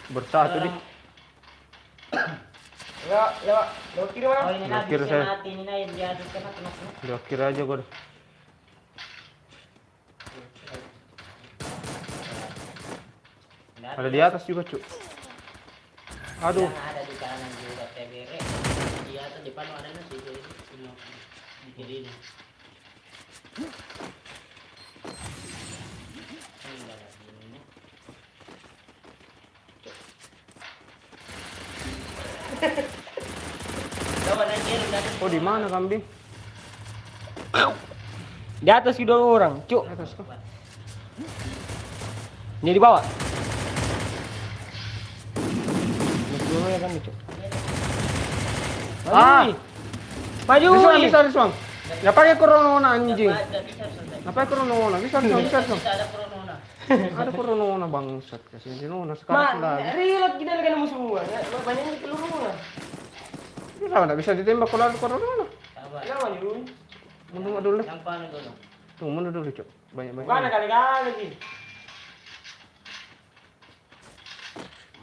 Speaker 1: bersatu nih.
Speaker 3: Lewat kiri mana?
Speaker 2: Oh ini
Speaker 1: Lewat
Speaker 2: nabi
Speaker 1: kiri saya.
Speaker 2: mati ini nabi dia ada kena.
Speaker 1: Udah kira aja gua. Ada di atas juga, Cuk. Aduh.
Speaker 2: Yang ada di kanan juga TBR. Di atas depan ada nasi itu semua di kiri ini.
Speaker 1: Oh, di mana kambing?
Speaker 3: Di atas kedua orang, Cuk.
Speaker 1: Di atas kah?
Speaker 3: Ini di bawah. Dulu ya kan, Cuk.
Speaker 1: Ah,
Speaker 3: Maju.
Speaker 1: bisa, Bang. Ya pakai corona anjing. Ngapain corona? Bisa.
Speaker 2: Ada corona.
Speaker 1: Ada corona bangsat kasih corona sekarang sudah.
Speaker 3: Reload kita lagi nemu semua. Banyak yang peluru mana?
Speaker 1: Bisa enggak bisa ditembak kalau ada corona.
Speaker 2: Sabar.
Speaker 3: Kenapa maju?
Speaker 1: Mundur dulu.
Speaker 2: Yang panas dulu.
Speaker 1: Tuh, mundur dulu, Cuk. Banyak.
Speaker 3: Mana kali-kali lagi?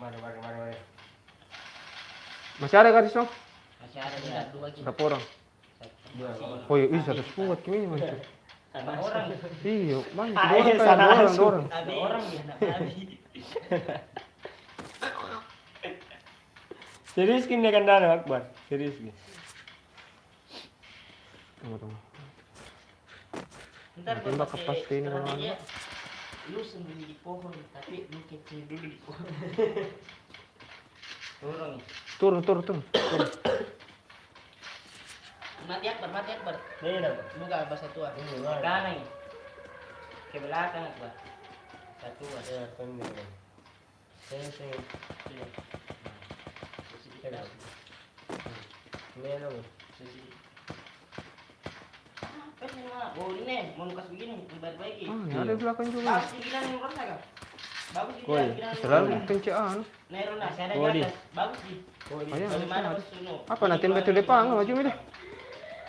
Speaker 3: Mana.
Speaker 1: Masih ada garis, Bang?
Speaker 2: Masih ada dia 2 kita.
Speaker 1: Berapa orang? Oh iya, 100 kuat gimana, Cuk?
Speaker 2: Sama orang.
Speaker 1: Iya, banyak.
Speaker 3: Ah,
Speaker 1: Dua orang.
Speaker 2: Ada orang dia nak nabi.
Speaker 3: Serius kini akan dana Akbar. Serius kini.
Speaker 1: Tunggu.
Speaker 2: Ntar
Speaker 1: Tembak ke pasti ini
Speaker 2: nanti
Speaker 1: orang.
Speaker 2: dia, lu sembunyi di pohon tapi lu kecil dulu di pohon. Turun.
Speaker 1: Turun.
Speaker 4: Mati Akbar, mati Akbar.
Speaker 3: Ini apa?
Speaker 4: Semoga bahasa tua.
Speaker 3: Ini mana?
Speaker 2: Kanan. Ke belakang Akbar. Satu ada.
Speaker 3: Ya, pendek. Sing. Meron.
Speaker 2: Kan semua. Oh ini nih, mau lukas begini, baik-baiki.
Speaker 1: Ah, ada di belakang juga.
Speaker 2: Bagus dibilang yang rosak kan? Bagus
Speaker 1: Koi,
Speaker 2: dibilang
Speaker 1: selalu pencaan.
Speaker 2: Nero nah, saya ada
Speaker 3: Oh,
Speaker 2: di
Speaker 3: di.
Speaker 2: atas. Bagus di.
Speaker 1: Ayan,
Speaker 2: Bagaimana
Speaker 1: ayan.
Speaker 2: bos Suno?
Speaker 1: Apa na timbe to depan, maju mi deh.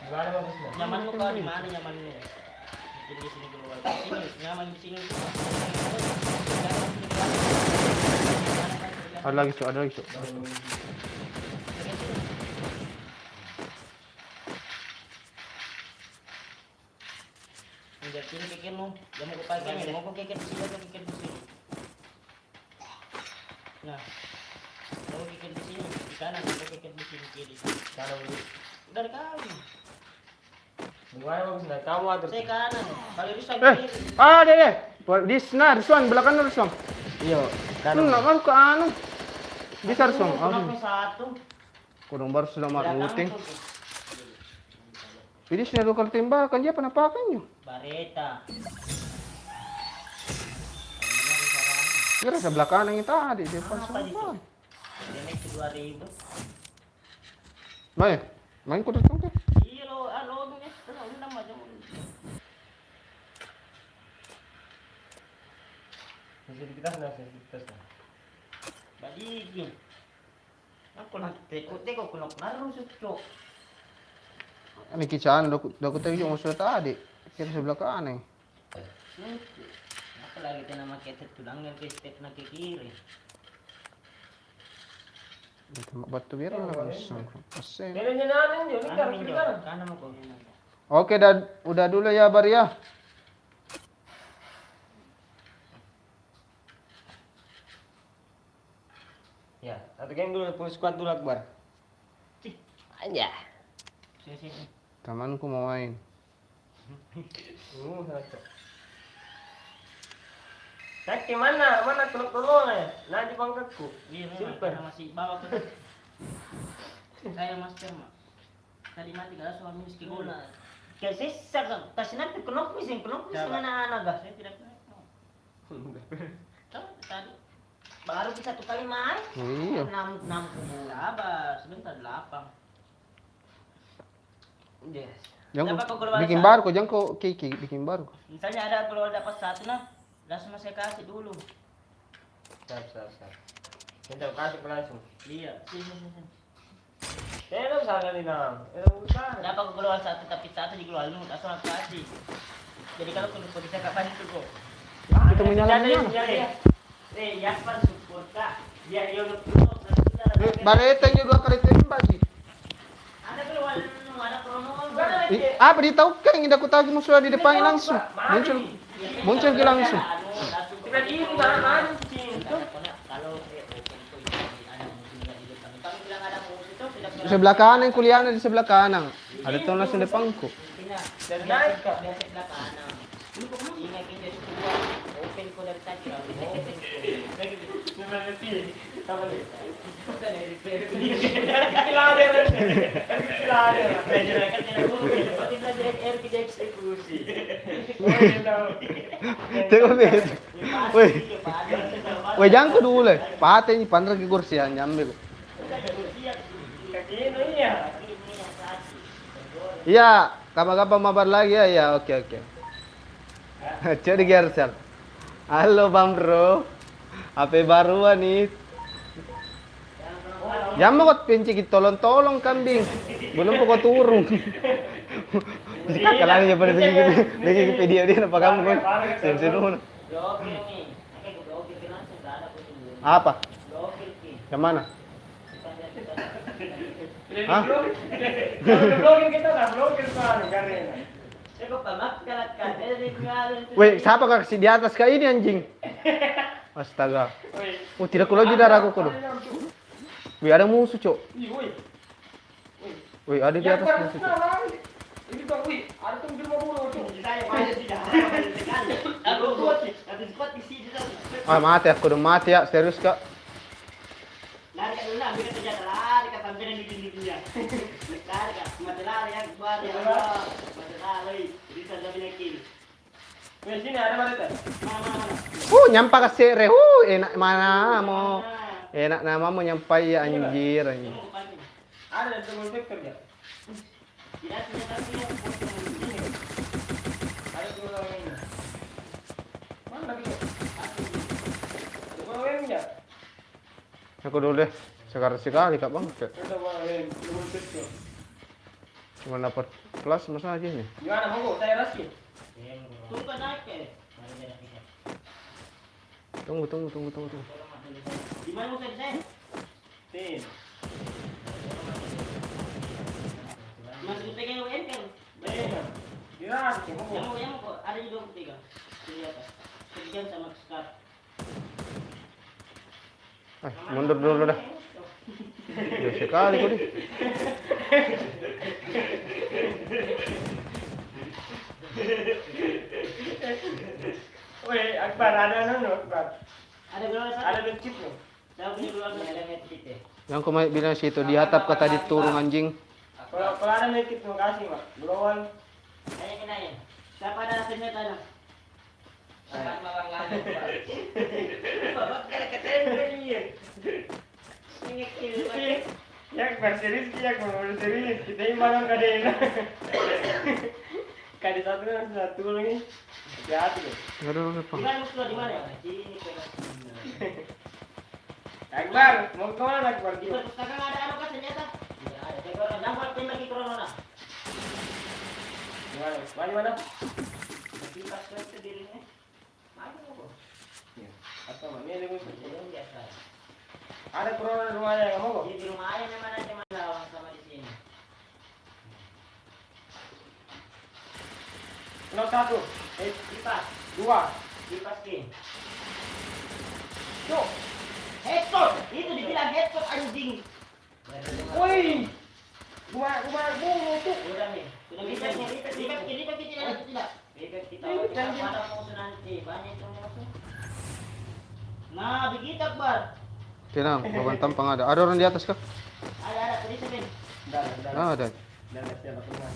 Speaker 3: Gimana bagusnya?
Speaker 2: Nyaman mo ka di mana nyamannya? Jadi di sini keluar. Sini, nyaman di sini.
Speaker 1: Ada lagi, Cok, ada lagi, Cok.
Speaker 2: Jadi sini kikir mo. Jangan ko pakai mo ko kikir di sini, kikir di sini. Nah. Mau kikir di sini, di kanan, mau kikir di sini kiri.
Speaker 3: Kalau
Speaker 2: Dari kami.
Speaker 3: gimana bagusnya? Kamu atur.
Speaker 2: Saya kanan. Kalau rusak kiri.
Speaker 1: Deh. This one, belakang na Rusong.
Speaker 3: Iya,
Speaker 1: Ano na, masuk ke anu. Bisa Rusong.
Speaker 2: Kenapa satu?
Speaker 1: Kurang baru sudah maruting.
Speaker 2: Belakang tuh.
Speaker 1: Pilih sini lokal tembakan, dia penampakan nyo.
Speaker 2: Bareta.
Speaker 1: Kira sa belakang yang tadi, depan
Speaker 2: Apa di
Speaker 1: sama.
Speaker 2: Dia naik ke 2000.
Speaker 1: Main ko dito ke.
Speaker 2: Iya lo, lo ini terus undang macam.
Speaker 3: Sensitivitas na.
Speaker 2: Balikin. Aku nak teko kuno narusuk cok.
Speaker 1: Ano kicaan, dako tayo yung usul tadi. Kira sa belakang eh.
Speaker 2: Apa lagi tena make tulang yang ke step na ke kiri.
Speaker 1: Ito batu biru lah langsung. Asem.
Speaker 3: Meron niya namin yun.
Speaker 2: Kanan
Speaker 3: Ikaw,
Speaker 2: minjo.
Speaker 3: ikaw.
Speaker 2: Kanan mo ko.
Speaker 1: Oke, udah dulu ya Bar ya.
Speaker 3: Ya, satu game dulu, full squad dulu Akbar. Aja.
Speaker 2: Sini.
Speaker 1: Temanku mau main.
Speaker 3: Satu. Sakti mana? Mana tulung ya? Nah di pangkatku.
Speaker 2: Iya,
Speaker 3: Silver.
Speaker 2: karena masih bawa ke. Saya master mak. Tadi mati kalau suami meski gula. Kasi sa kasi nanti kunok mising mana anak. Saya tidak pernah. Tahu tadi baru bisa 1 kali main.
Speaker 1: Iya.
Speaker 2: 6 kubu. Sabar, sebentar 8.
Speaker 3: Yes.
Speaker 1: Jangan
Speaker 2: Dapat kau keluar
Speaker 1: bikin
Speaker 2: satu.
Speaker 1: baru kok, jangan kok Kiki bikin baru.
Speaker 2: Misalnya ada keluar dapat 1 nah, langsung saya kasih dulu.
Speaker 3: Siap. Kita kasih langsung.
Speaker 2: Iya, sini.
Speaker 3: Pero sana din na. Usaha.
Speaker 2: Dapat kau keluar 1 tapi 1 dikeluar dulu, langsung aku kasih. Jadi kalau kau bisa kapan itu kok.
Speaker 1: Kita menyala.
Speaker 2: Yaspar support ka. Dia udah
Speaker 1: Bareteng juga kali tembak sih.
Speaker 2: ada keluar ada promo.
Speaker 1: Apa ditahu kan yang aku tahu musuh di depan langsung. Muncul ke langsung.
Speaker 3: Tiba-tiba mana anjing.
Speaker 2: Kalau kami bilang ada musuh itu tidak
Speaker 1: Di sebelah kanan kuliahnya di sebelah kanan. Ada tuh langsung depanku.
Speaker 2: Biasa sebelah kanan. Ingat kita semua open ko dari tadi.
Speaker 1: Tengok bet. Weh jangan ku dulu. Pate ini pandang ke kursian nyambil. Iya, kapan-kapan mabar lagi ya. Ya, oke. Coba geser. Halo Bang Bro. HP baruan nih. Jangan mau kok pincik tolong kambing. Belum pokok turun. Kalau aja pada bikin video dia apa kamu kan? Sen. Apa? Yang mana? Hah?
Speaker 3: Vlogin kita lah, vlogin pa karena.
Speaker 1: Weh, siapa kasih di atas kayak ini anjing? Astaga. Oh, tidak kulo di darahku kulo. Wih, ada musuh, Cok. Wih, ada di atas musuh, Cok.
Speaker 3: Ini bang, wih, ada tuh di mobil tuh.
Speaker 1: Ah, mati aku udah mati ya, serius Kak.
Speaker 2: Lari ka dulu, ambil ka senjata, lari ka sampai di dinding dia. Lari ka, mati lari ya, sekali. Allah. Sekali. Bisa jadi lekil.
Speaker 3: Weh, sini ada mana?
Speaker 2: Mana.
Speaker 1: Nyampa ke sere. Enak mana mau. Enak nama mau nyampai ya anjir.
Speaker 3: Ada teman Victor ya?
Speaker 2: Tidak ternyata punya ini.
Speaker 3: Ada teman orang ini. Mana lagi? Ada orang lain ya?
Speaker 1: Aku dulu deh. Sekarang sekali kak bang.
Speaker 3: Ada orang lain, teman Victor.
Speaker 1: Cuma dapat kelas masa aja nih.
Speaker 3: Gimana monggo? Saya Raski.
Speaker 2: Tunggu naik ke.
Speaker 1: Tunggu.
Speaker 2: Di mana mau saya?
Speaker 3: Tin.
Speaker 2: Masuk UTK UN kan?
Speaker 3: Baik. Di Raski monggo.
Speaker 2: Yang kok ada di 23. Di atas. Sekian sama sekat.
Speaker 1: Mundur dulu dah. Ya sekali kok deh.
Speaker 3: Weh, Akbar ada nunu Akbar.
Speaker 2: Ada berapa satu?
Speaker 3: Ada dikit loh.
Speaker 2: Saya punya berapa ada metik ya?
Speaker 1: Yang kau bilang situ di atap kata diturun anjing.
Speaker 3: Kalau ada dikit mau kasih mak. Belum.
Speaker 2: Saya kena ya. Siapa ada senjata ada?
Speaker 4: Sangat malang lagi.
Speaker 2: Bapak kata-kata ini. Ini kill.
Speaker 3: Ya Akbar serius ya kalau serius kita ini malam kadang. Kali satu kan satu lagi. Hati-hati loh.
Speaker 1: Enggak ada apa.
Speaker 2: Di mana musuh di mana? Sini
Speaker 3: Akbar, mau kemana Akbar?
Speaker 2: di perpustakaan ada apa senjata? Tidak ada. Saya orang dapat tembak di corona.
Speaker 3: Gimana? Mana?
Speaker 2: Kipas ke dirinya. Mana kok?
Speaker 3: Atau mana? Ini lebih
Speaker 2: Yang biasa.
Speaker 3: ada corona di rumahnya nggak mau kok?
Speaker 2: Di rumah aja memang ada masalah sama di sini.
Speaker 3: Nok satu,
Speaker 2: Kipas,
Speaker 3: dua,
Speaker 2: kipas king.
Speaker 3: tuh.
Speaker 2: Headshot, itu dibilang headshot anjing.
Speaker 3: Woi, rumah bunga tuh.
Speaker 2: Udah nih, sudah bisa nih, lipat tidak ada tidak. Lipat kita pada musuh nanti banyak yang musuh. Nah, begitu Akbar.
Speaker 1: Tenang, bawa tampang ada. Ada orang di atas kah?
Speaker 2: Ada tadi sebentar.
Speaker 1: Ah, ada.
Speaker 3: Siapa pernah?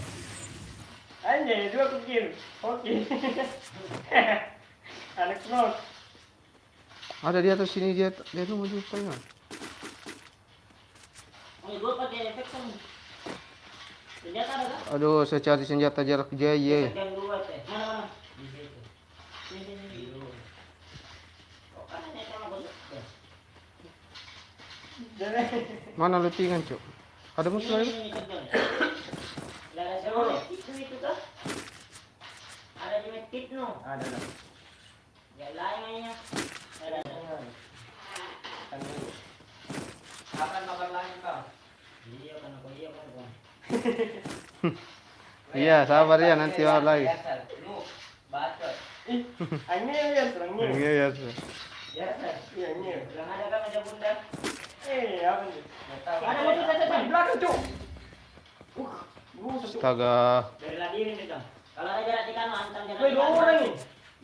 Speaker 3: Anjay, dua kecil. Oke. Anak nol.
Speaker 1: Ada di atas sini dia tuh maju saya.
Speaker 2: Oh, gue pakai efek kan. Senjata ada kan?
Speaker 1: Aduh, saya cari senjata jarak jauh.
Speaker 2: Yang dua teh. Mana? Di situ. Sini. Oh, kanannya sama gue.
Speaker 3: Jadi,
Speaker 1: Mana lutingan, Cuk? Ada musuh lagi?
Speaker 2: Ini kerja. Ada siapa? Itu tuh. Ada di medkit no.
Speaker 3: ada.
Speaker 2: Ya lainnya. Ada.
Speaker 4: Kapan makan lagi kau?
Speaker 2: Iya kan aku kan.
Speaker 1: Iya, sabar ya nanti orang lagi.
Speaker 4: Lu bacot.
Speaker 3: Ih, ini ya serangnya.
Speaker 1: Iya, ya.
Speaker 2: Biasa.
Speaker 3: Iya, ini.
Speaker 2: Yang ada kan ada bunda.
Speaker 3: Apa nih?
Speaker 2: Ada musuh saja
Speaker 3: Di belakang, Cuk.
Speaker 1: Astaga.
Speaker 2: Bela diri nih Kang. Kalau ada jarak di kanan antam jarak.
Speaker 3: Woi, dua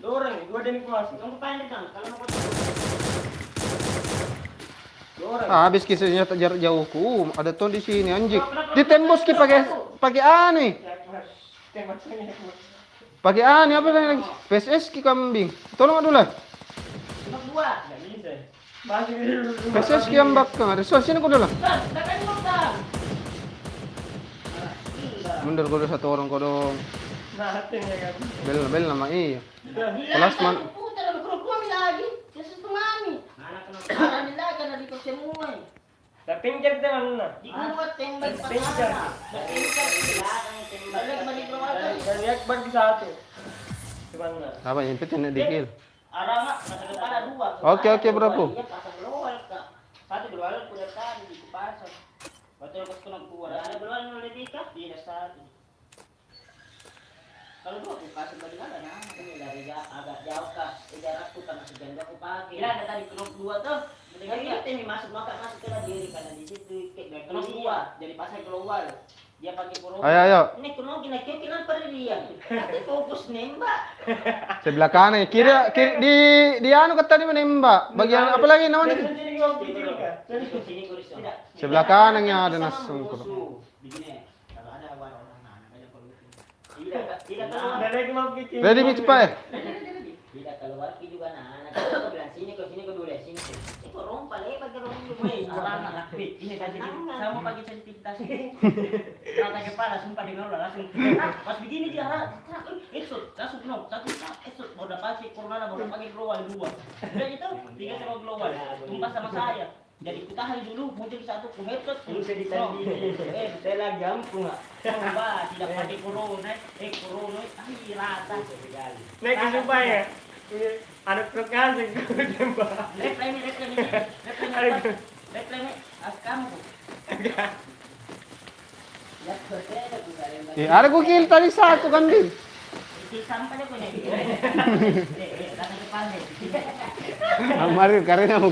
Speaker 3: orang nih. Dua denik masuk.
Speaker 2: Tunggu pandai Kang. Kalau mau
Speaker 3: Dua orang.
Speaker 1: Habis kisah senjata jarak jauhku. Ada tuh di sini anjing. Ditembus ki pakai aneh.
Speaker 3: Tembak sini.
Speaker 1: Pakai aneh apa lagi? PSS ki kambing. Tolong dulu lah.
Speaker 2: Tembak dua.
Speaker 3: Nggak bisa. Masih dulu.
Speaker 1: PSS ki ambak kan. Ada sini kau dulu.
Speaker 2: Tekan dulu Kang.
Speaker 1: Mundur kau satu orang kau dong.
Speaker 3: Nah, ya kan.
Speaker 1: Bel nama iya. Kelas man.
Speaker 2: Putar ada grup kami lagi. Yesus pemami. Anak kenapa? Ada lagi kan di semua.
Speaker 3: Tapi pinjam teman mana?
Speaker 2: Di gua tembak
Speaker 3: Pinjam.
Speaker 2: Pinjam di belakang tembak. Balik keluar.
Speaker 3: Dan lihat bagi satu. Gimana?
Speaker 1: Apa yang penting dikil.
Speaker 2: Ada mak, masa kepala dua.
Speaker 1: Oke, bro.
Speaker 2: Iya pasang global Kak. Satu global udah tadi di pasang. Waktu lepas kena keluar. Ada global lebih kah? Tidak satu. Kalau gua aku kasih balik ada nama ini dari agak jauh kah? Jarakku kan masih jauh aku pakai. Kira ada tadi knop dua tuh. Dengan itu ini masuk ke diri karena di situ knop dua. Jadi pasang global. Dia pakai pro.
Speaker 1: Ayo.
Speaker 2: Ini knop gini kenapa dia? Tapi fokus nembak.
Speaker 1: Sebelah kanan. Kiri di anu kata di menembak. Bagian apa lagi namanya?
Speaker 3: Sini gua pikir kan.
Speaker 2: Sini kuris. Tidak.
Speaker 1: Sebelah kanannya ada nasung.
Speaker 2: Begini. Kalau ada warna Tidak keluar.
Speaker 3: Ada lagi mau bikin.
Speaker 1: Ready Mi cepat.
Speaker 2: Tidak keluar juga nah. Aku bilang sini dulu sini. Itu rompa lebar ke rumah dulu. Orang rapi. Ini kan jadi sama pagi sensitivitas. Rata kepala sumpah dengar langsung. Pas begini dia itu langsung no. Satu itu udah pasti corona baru pakai global dua. Udah itu tiga sama global. Tumpah sama saya. Jadi kita tahan dulu, muncul satu ku headshot.
Speaker 3: Bisa ditanding. Saya lagi ampun nggak?
Speaker 2: Coba tidak pakai corona, rata.
Speaker 3: Naik ke supaya. Ada truk kasih tembak.
Speaker 2: Replay as kamu. Ya berbeda juga.
Speaker 1: Ada gua kill tadi satu kan Bil.
Speaker 2: Itu sampai deh punya. Datang ke pandai.
Speaker 1: Amari karena mau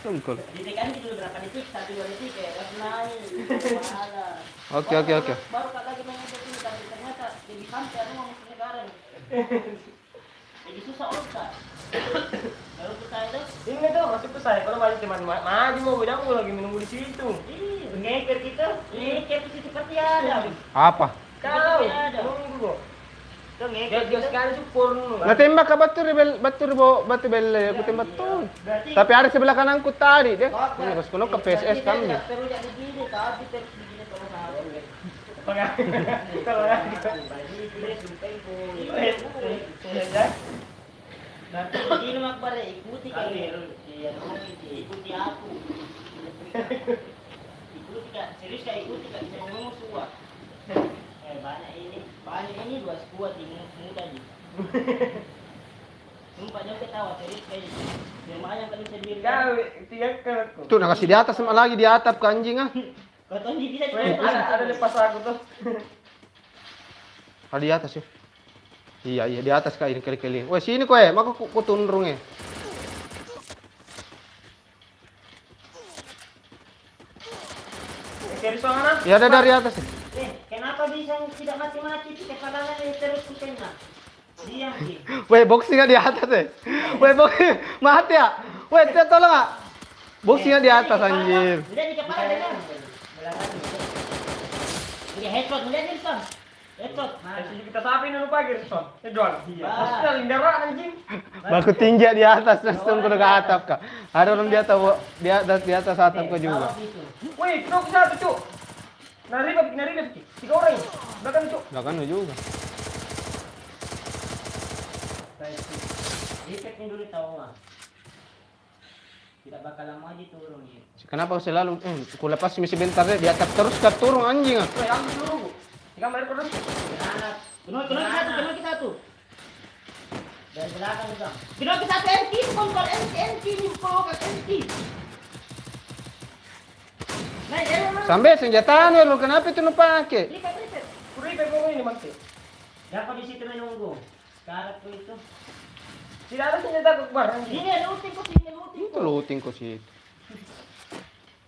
Speaker 1: sungkul.
Speaker 2: Ditekan dulu berapa detik? 1-2 detik ya. Naik.
Speaker 1: Oke.
Speaker 2: Baru kakak lagi mengecek ini tapi ternyata jadi sampai rumah musuh negara. Jadi susah otak. Baru ke saya tuh.
Speaker 3: Ini tuh masuk ke saya. Kalau masih teman maju mau beda aku lagi menunggu di situ.
Speaker 2: Ih, ngeker kita. Ngeker itu seperti ada.
Speaker 1: Apa?
Speaker 3: Kau
Speaker 2: Ada.
Speaker 3: tunggu.
Speaker 2: Tuh
Speaker 3: Dia
Speaker 2: ngeker
Speaker 3: sekali support nu.
Speaker 1: Natembak ka batu bel aku tembak tuh.
Speaker 2: Berarti
Speaker 1: Tapi ada sebelah kananku tadi dia. Ini kos kuno ke PSS kami.
Speaker 2: Perlu jadi begini, tapi terus begini kalau mau.
Speaker 3: Kalau
Speaker 2: Berarti begini mak bare ikuti kali. Ikuti aku. Ikuti kak, serius kak ikuti kak bisa ngomong suah. Banyak ini 2 squad ini muda nih. Sumpah jangan ketawa serius kayak lumayan kali sendiri.
Speaker 3: kau tiga kerku.
Speaker 1: Tuh nak kasih di atas sama lagi di atap ke anjing ah.
Speaker 2: Kau tahu dia bisa
Speaker 3: Ada lepas aku tuh.
Speaker 1: Ada di atas ya. Iya di atas kak ini kali-kali. Weh sini kowe, maka ku tunrung ya.
Speaker 3: Kiri sana.
Speaker 1: Ya ada dari atas ya.
Speaker 2: Kenapa bisa tidak mati-mati kepalanya terus kena? Diam sih.
Speaker 1: Weh boxingnya di atas ya. Weh boxing mati ya. Weh tolong ah. Boxingnya di atas anjir.
Speaker 2: Udah di kepala dengar. Ini headshot melihat ini son. Headshot.
Speaker 3: Kita sapi dulu pagi respon. Jual. Maksudnya lindara anjing.
Speaker 1: Baku tinggi di atas langsung ke atap kak. Ada orang di atas atap kau juga.
Speaker 3: Wih, kenapa satu cuk? Naribat, 3 orang. Belakang cuk.
Speaker 1: Belakang juga.
Speaker 2: Efeknya dulu tahu mah. Tidak bakal lama aja turun ya.
Speaker 1: Kenapa selalu ku lepas misi bentar deh di atap terus ke turun anjing ah.
Speaker 3: Wih, ambil dulu. Tiga mereka terus.
Speaker 2: Anak. Kenal satu. Dari belakang juga. Kenal kita satu NT, kontrol NT, kontrol NT. Nah,
Speaker 1: Sampai senjata lu kenapa itu nu pakai?
Speaker 2: lipat.
Speaker 3: Kuri mau ini masih.
Speaker 2: Dapat di situ menunggu. Sekarang tuh itu.
Speaker 3: Tidak ada senjata kekbar anjing.
Speaker 2: Ini looting kok, ini looting
Speaker 1: Itu looting ko sih.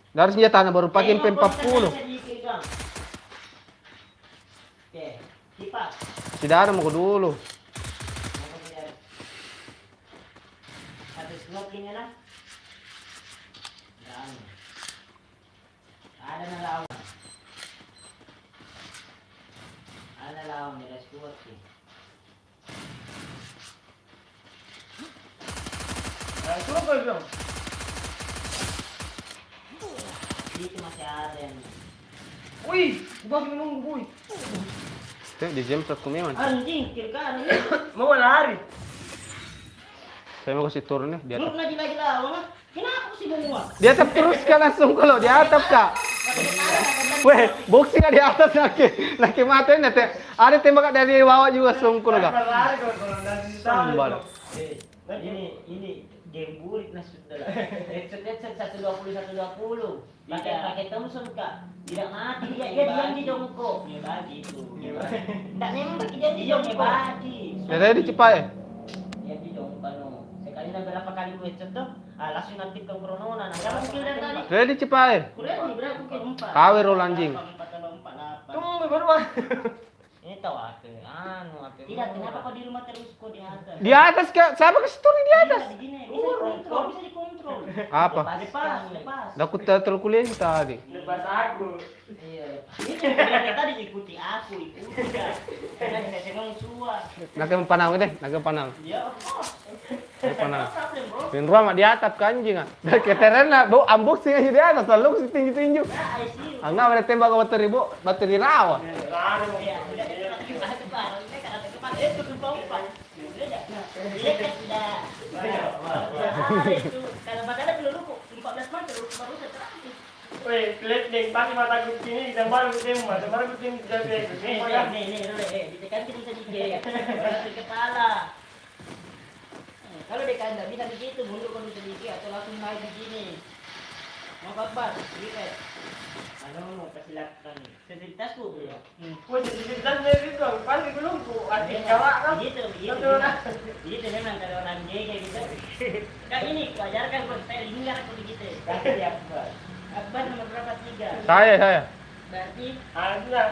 Speaker 1: Dari senjata baru pakai MP40.
Speaker 2: Oke, lipat.
Speaker 1: Tidak ada mau dulu.
Speaker 2: Satu smoking na. Ada na lawan. Ada lawan nila squad sih.
Speaker 3: Suruh kau bilang.
Speaker 2: Dito masih ada yang.
Speaker 3: Wih, gua masih menunggu boy.
Speaker 1: Di jam satu memang.
Speaker 2: Anjing, kira
Speaker 3: Mau lari.
Speaker 1: Saya mau kasih turun nih di
Speaker 2: Lu
Speaker 1: atap.
Speaker 2: lagi lawan. Kenapa sih semua?
Speaker 1: Di atap terus kan langsung kalau di atap kak. Weh, boxing di atas laki mati nanti. Ada tembak dari bawah juga sungkul kak.
Speaker 3: Lari kalau
Speaker 1: Sambal.
Speaker 2: Ini game burik nah sudah. Headset 120. Pakai Thompson kak. Tidak mati dia diam di jongkok. Ya bagi itu. Tidak nembak dia di jongkok bagi.
Speaker 1: Jadi dicepat ya.
Speaker 2: Ya di jongkok no. Sekali na berapa kali gue headset tuh? Langsung nanti ke Corona. Jangan skill dari tadi.
Speaker 1: Jadi cepat ya.
Speaker 2: Kuliah nih berapa mungkin 4.
Speaker 1: Kawe roll anjing.
Speaker 3: Tunggu baru.
Speaker 2: Ini tahu apa? Tidak, kenapa kau di rumah terus kau di atas?
Speaker 1: Di atas kak. Siapa kasih turun di atas?
Speaker 2: Bisa dikontrol.
Speaker 1: Apa?
Speaker 2: Lepas.
Speaker 1: Dah aku terkuliah tadi.
Speaker 3: Lepas aku.
Speaker 2: Iya. Ini yang tadi ikuti aku, ikuti kan. Karena saya senang suah.
Speaker 1: Nagpanang deh, nagpanang.
Speaker 2: Ya, of course.
Speaker 1: Nagpanang.
Speaker 2: No problem, bro.
Speaker 1: Yung ruang di atap ka anjing ah. Keteren na, bu ambok sih di atas, lalu si tinju-tinju.
Speaker 2: Nah, I see you.
Speaker 1: Enggak boleh tembak ke bateri rawa.
Speaker 3: Rano.
Speaker 2: Ya, udah kita kebar. Ini kan ada kebar. Itu tumpang. Dia kan sudah. Itu kalau badannya peluru 14 menit peluru baru terangin.
Speaker 3: Weh, pelit deh, pasti mata gue sini, gambar gue tembak, gambar gue tembak jadi.
Speaker 2: Nih, ditekan sedikit, ke kepala. Kalau dia kan nggak bisa begitu, mundur kalau sedikit atau langsung naik begini. Mau kabar, lihat. Ano, kasih lakukan nih. Sensitivitasku belum.
Speaker 3: Gue jadi dan dari itu, pasti belum gue adik kawan kan.
Speaker 2: Gitu memang kalau orang jaga gitu. Kak ini wajarkan kalau saya lingkar aku begitu. Kasih Akbar. Akbar nomor berapa 3?
Speaker 1: Saya.
Speaker 2: Berarti
Speaker 3: Ada,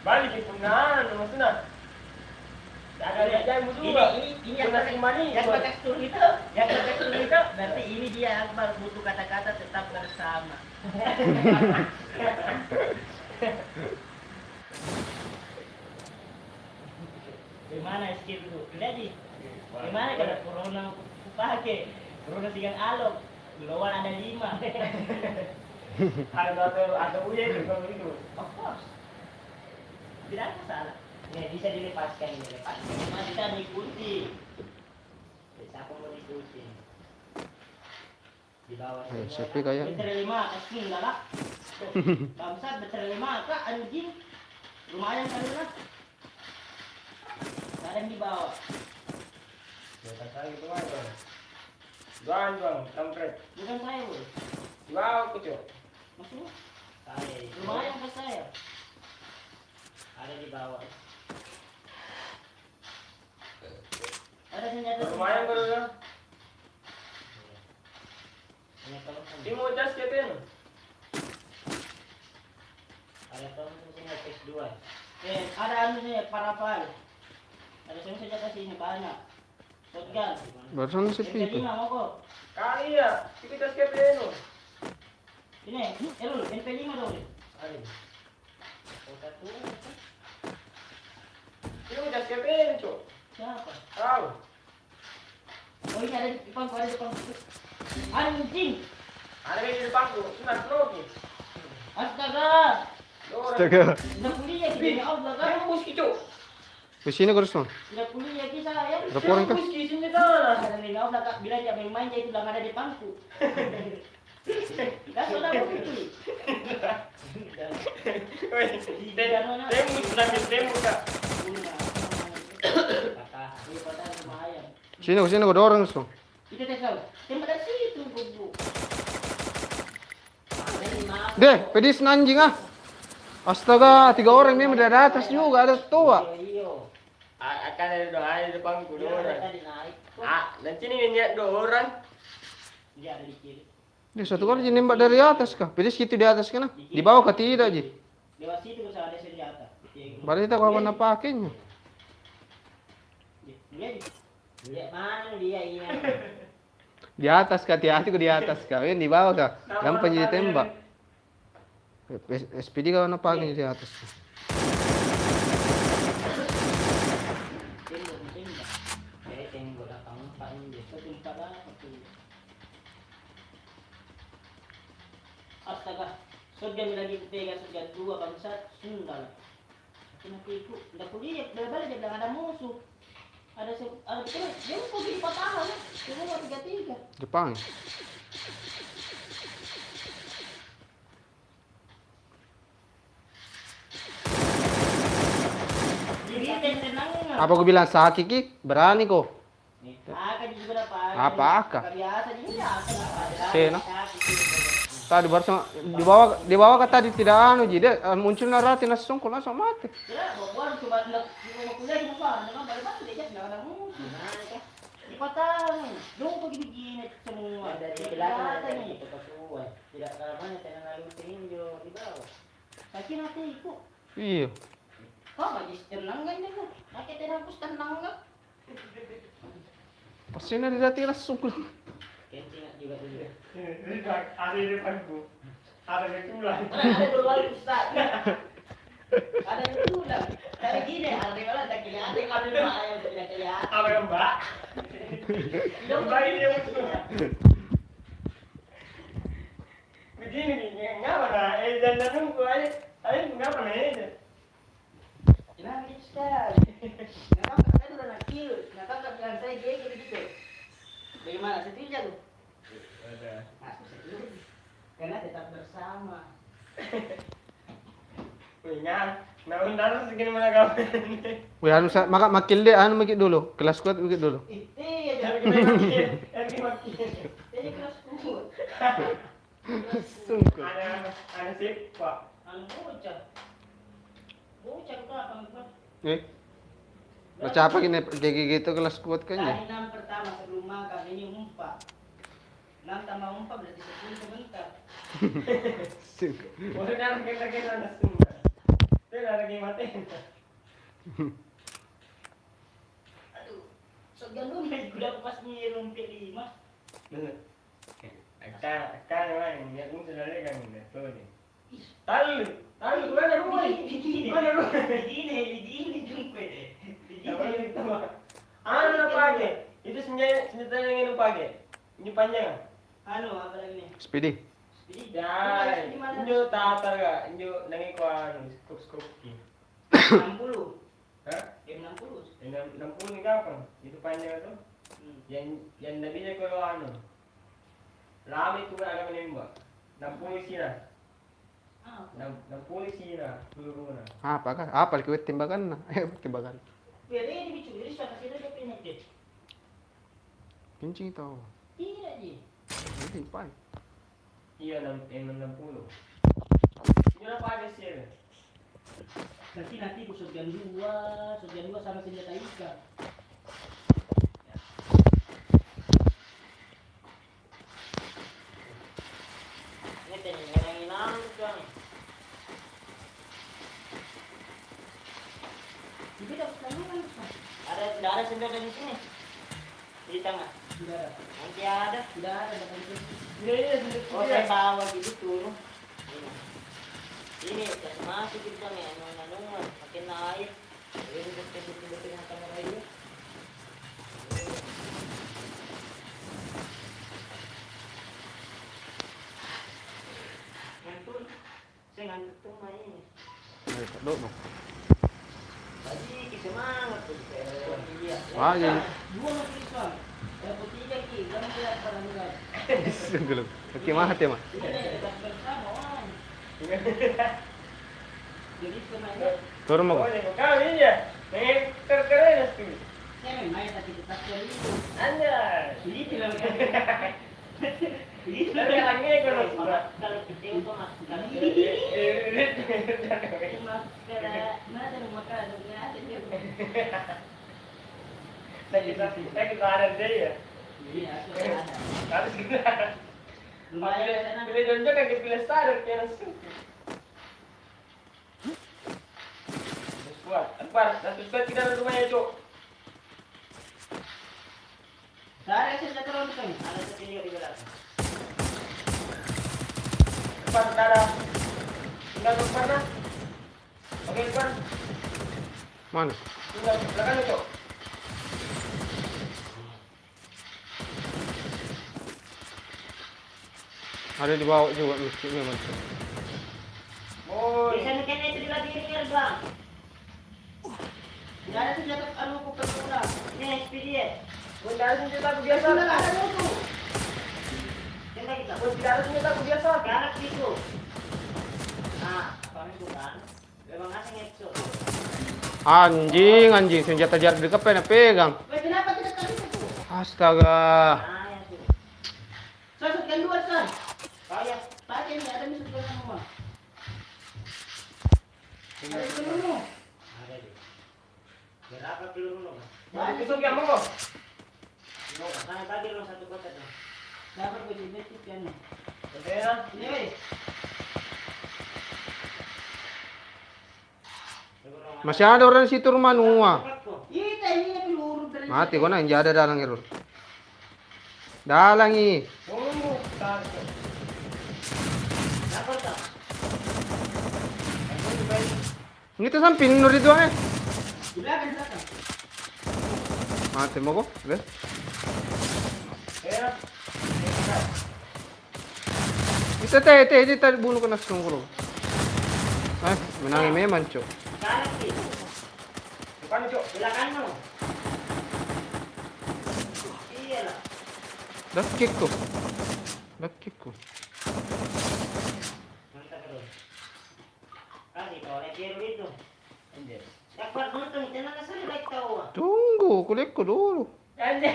Speaker 3: balik ke punaan, maksudnya. Ada yang musuh.
Speaker 2: ini yang bertekstur itu, berarti ini dia Akbar butuh kata-kata tetap bersama. Gimana skip itu? Jadi, gimana kalau corona pakai? Corona dengan alok, lawan ada 5.
Speaker 3: Ada uye juga begitu.
Speaker 2: Of course. Tidak ada masalah. Ini bisa dilepaskan, Cuma kita diikuti. Siapa mau diikuti? Di bawah.
Speaker 1: Sepi kayak.
Speaker 2: Berterima kasih enggak lah. Bangsa berterima kak anjing. Lumayan kali lah. Kadang di bawah.
Speaker 3: Kita saya gitu aja. Bang, kampret.
Speaker 2: Bukan saya, boy.
Speaker 3: Wow, kecil.
Speaker 2: Maksudnya? Saya. Lumayan ke saya. Ada di bawah. Ada senjata.
Speaker 3: Lumayan kalau ya. Di
Speaker 2: Ada
Speaker 3: mau jas kita nih.
Speaker 2: temen sini PS2. Ada anunya parafal. Ada senjata sini banyak. Shotgun.
Speaker 1: Barusan sepi itu.
Speaker 2: MP5 mau kok.
Speaker 3: Kali ya, kita jas kita nih.
Speaker 2: Ini, lu MP5 dong.
Speaker 3: Ada.
Speaker 2: Satu.
Speaker 3: Ini mau jas kita nih, cok.
Speaker 2: Siapa?
Speaker 3: Tahu.
Speaker 2: Oh ini ada di depan, ada di depan. Anjing.
Speaker 3: Ada di depanku, sunat lagi.
Speaker 2: Astaga.
Speaker 1: Astaga.
Speaker 2: Sudah kuliah kita ya Allah kan.
Speaker 3: Kamu muski, cok.
Speaker 1: Ke sini kau Rusman.
Speaker 2: Sudah kuliah kita ya.
Speaker 1: Laporan kah?
Speaker 3: Muski sini sana.
Speaker 2: Ada nih Allah kak bilang jangan main-main jadi bilang ada di depanku. Kan sudah begitu.
Speaker 3: Weh, temu sudah temu kak.
Speaker 2: Patah lumayan.
Speaker 1: Sini kau dorong Rusman.
Speaker 2: Itu teh kau. Tembak dari situ goblok.
Speaker 1: Deh, pedis anjing ah. Astaga, 3 orang ini di atas juga ada tua.
Speaker 2: Iyo.
Speaker 3: Akan ada dua di depanku,
Speaker 2: Dia
Speaker 3: dua orang.
Speaker 2: tadi naik.
Speaker 3: Nanti ini niat 2 orang.
Speaker 2: Dia ada di kiri.
Speaker 1: Dia satu kali nembak dari atas kah? Pedis gitu di atas kan? Di bawah kah tidak Ji?
Speaker 2: Lewat situ bisa ada senjata.
Speaker 1: Berarti kita kau mana pakainya?
Speaker 2: Lihat mana dia ini.
Speaker 1: Di atas kah? Hati-hati kau di atas kah? Ini di bawah kah? Gampang jadi tembak. SPD kau mana pakainya di atas?
Speaker 2: Tembak datang empat ini. Satu empat lah. Astaga, shotgun lagi pegang shotgun 2 bangsat sundal. Kenapa ikut? Udah kuliah, udah balik dia bilang ada musuh. Ada kita, dia mau pergi patahan. Dia mau 3-3.
Speaker 1: Jepang.
Speaker 2: Jadi tenang.
Speaker 1: Apa aku bilang Sakiki? Berani kok.
Speaker 2: Aka juga dapat.
Speaker 1: Apa aka?
Speaker 2: Biasa juga aka.
Speaker 1: Sena. Tadi baru di bawah kata tadi tidak anu Ji, dia muncul narati langsung langsung mati.
Speaker 2: Ya, bawa coba mau kuliah di mana? Dengan balik-balik dia enggak ada musuh. Di patahan. Dong kok gini-gini semua. Dari belakang nih. Tidak mana saya lalu tinju di bawah. Kaki nanti ikut.
Speaker 1: Iya.
Speaker 2: Kau bagi tenang kan dia? Pakai tenang pus tenang enggak?
Speaker 1: Pasti nanti langsung.
Speaker 2: Kencing juga dulu.
Speaker 3: Ada di depanku. Ada ketulan.
Speaker 2: Ada dua kali Ustaz. Ada yang tulang. Kayak gini, ada yang malah tak kelihatan, ada yang malah tidak kelihatan.
Speaker 3: Apa yang mbak? Mbak ini yang musuh. Begini nih, ngapa nah? Jangan nunggu aja. Ayo ngapa nah ini?
Speaker 2: Kenapa gitu Ustaz? Kenapa saya udah nakil? Kenapa bilang saya kayak gitu? Bagaimana? Setuju tuh?
Speaker 3: Ada.
Speaker 2: Aku setuju. Karena tetap bersama.
Speaker 3: Ingat, nah segini mana kau?
Speaker 1: Wih, anu maka makil deh, anu makil dulu. Kelas kuat makil dulu.
Speaker 2: Iya,
Speaker 3: Jangan
Speaker 2: jangan.
Speaker 3: kita makin.
Speaker 2: Jadi kelas kuat.
Speaker 1: Sungguh.
Speaker 3: Ada sip, Pak.
Speaker 2: Anu bocah. Bocah kok apa Pak?
Speaker 1: Baca apa gini kayak gitu kelas kuat kan ya?
Speaker 2: Tadi 6 pertama sebelum makan ini 4. 6 tambah 4 berarti 10 sebentar.
Speaker 1: Sungguh.
Speaker 3: Boleh nak kita ada semua. Itu ada lagi mati.
Speaker 2: Aduh. Segan lu nih udah pas nyirum P5.
Speaker 3: Akan orang yang pun sudah ada kan ini tuh nih. Tahu mana rumah? Mana rumah?
Speaker 2: Begini jumpe.
Speaker 3: Apa ini tuh? Anu pakai. Itu senjata yang ini pakai. Ini panjang.
Speaker 2: Anu apa lagi nih?
Speaker 1: Speedy.
Speaker 3: Ya, injo tatar ga, injo nangi ko anu skop ki.
Speaker 2: 60.
Speaker 3: Hah?
Speaker 2: M60.
Speaker 3: 60 ni kapan? Itu panjang itu? Yang nabi nya ko anu. Lama itu agak menembak. 60 sih lah. 60 sih lah, peluru na.
Speaker 1: Apa kan? Apa kuat tembakan? Tembakan.
Speaker 2: Biar ini bicu, jadi suara sini dia penyakit.
Speaker 1: Kencing tau.
Speaker 2: Tidak ji.
Speaker 1: Ini pan.
Speaker 3: Iya, 60. Ini apa aja sih?
Speaker 2: Nanti ku sogan 2 sama senjata Ika. Ini tenang nang kan. Ini dapat tanaman. Ada senjata di sini. Di tengah. Tidak ada. Nanti ada. Tidak ada dapat itu.
Speaker 3: Ini
Speaker 2: Oh, saya bawa gitu turun. Ini kasih masuk kita nih, anu makin naik. Ini betul dengan kamera ini. Ngantuk, saya ngantuk tuh main.
Speaker 1: Ayo, Pak Dok.
Speaker 2: Tadi semangat tuh.
Speaker 1: Wah, jadi.
Speaker 2: Dua masih Islam. Yang ketiga ki, kamu lihat perangkat.
Speaker 1: Sungguh. Oke, mahat ya, Mak.
Speaker 2: Ini dekat bersama orang. Jadi sebenarnya
Speaker 1: Turun
Speaker 3: Oh,
Speaker 1: mau.
Speaker 3: ini kau ini ya. Nih keren tuh.
Speaker 2: saya main tapi tetap jadi itu.
Speaker 3: Anjay.
Speaker 2: Ini bilang kan. Ini
Speaker 3: Tapi orangnya
Speaker 2: kalau kecil tuh mas kalau mana ada rumah kan ada dia.
Speaker 3: Saya kita ada deh ya.
Speaker 2: Iya, ada.
Speaker 3: Harus kita.
Speaker 2: Lumayan sana.
Speaker 3: Pilih donjo kan kita pilih sadar ya langsung. Kuat, empat, satu set kita ada rumahnya cok.
Speaker 2: Saya sudah terus kan. Ada sendiri di belakang.
Speaker 3: Empat ada. Tinggal depan lah. Oke depan,
Speaker 1: Mana?
Speaker 3: tinggal belakang cok.
Speaker 1: Ada di bawah juga mesti memang.
Speaker 3: Boy.
Speaker 2: Bisa nih itu di lagi ini bang. Tidak ada senjata anu ku perpula. Ini expedient.
Speaker 3: Boy, tidak ada senjata biasa.
Speaker 2: Tidak ada musuh. Tembak kita.
Speaker 3: Boy, tidak ada senjata biasa.
Speaker 2: Kanak itu. Nah, apa ini bukan? Memang asing ekso.
Speaker 1: Anjing, senjata jarak dekat pegang.
Speaker 2: Weh, kenapa tidak kali itu?
Speaker 1: Astaga.
Speaker 2: Nah, ya tuh. Sosokkan dua, Son. Kayak tadi ini ada misut ke rumah. Ada peluru. Ada deh. Berapa peluru lo?
Speaker 3: Boy, kusuk yang mau.
Speaker 2: Nah, bagi lo satu kotak dong. Dapat gue di betik kan.
Speaker 3: Oke lah.
Speaker 2: Ini weh.
Speaker 1: Masih ada orang di situ rumah Nuah.
Speaker 2: Kita ini peluru dari.
Speaker 1: Mati kau nak ada dalang itu. Dalang ini.
Speaker 3: Tunggu, tarik.
Speaker 2: Dapat
Speaker 1: Ngito samping no dito eh.
Speaker 2: Di belakang, di belakang.
Speaker 1: Mati mo ko. Oke.
Speaker 3: Kaya,
Speaker 1: Ito te, tadi bunuh ko na sungkulo. Ay, menangi memang, Cok.
Speaker 2: Kanan ki.
Speaker 3: depan Cok.
Speaker 2: Belakang mo. Iya lah.
Speaker 1: Dah kick ko.
Speaker 2: Mantap bro. Kasih kau lihat biru itu.
Speaker 3: Anjir.
Speaker 2: Dapat nonton, jangan asal like tahu.
Speaker 1: Tunggu, kulik ko dulu.
Speaker 3: Anjir.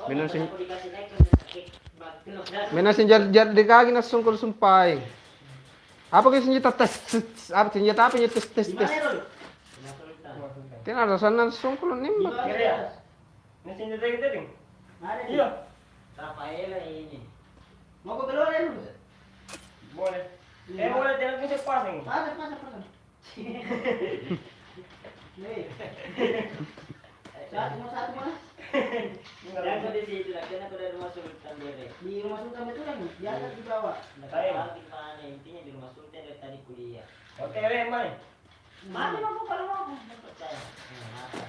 Speaker 2: Oh,
Speaker 1: Minum
Speaker 2: dapat
Speaker 1: sing-
Speaker 2: aku dikasih like kan sakit. Bagus dah.
Speaker 1: Menasin jar di kaki na sungkul sumpay. Apa kayak senjata tes? Apa senjata apa tes tes
Speaker 2: Di
Speaker 1: tes?
Speaker 2: mana Rul? Di Sultan.
Speaker 1: Tiada ada sana sungkul
Speaker 2: Di
Speaker 1: nembak.
Speaker 2: bawah
Speaker 3: Kira
Speaker 2: di
Speaker 3: ya?
Speaker 2: atas.
Speaker 3: Ini senjata kita ding.
Speaker 2: Ada di.
Speaker 3: Iya.
Speaker 2: Rafael ini. Mau ke keluar ya Rul?
Speaker 3: Boleh. Boleh jalan ke depan nih.
Speaker 2: Pasang. Nih. Satu mana? Yang di situ lah, karena aku dari rumah Sultan dia. Di rumah Sultan itu lagi, di atas di bawah.
Speaker 3: Saya.
Speaker 2: Di mana intinya di rumah Sultan dari tadi kuliah.
Speaker 3: Oke, Rem, Mai.
Speaker 2: Mati mau kalau mau, jangan percaya. Mata.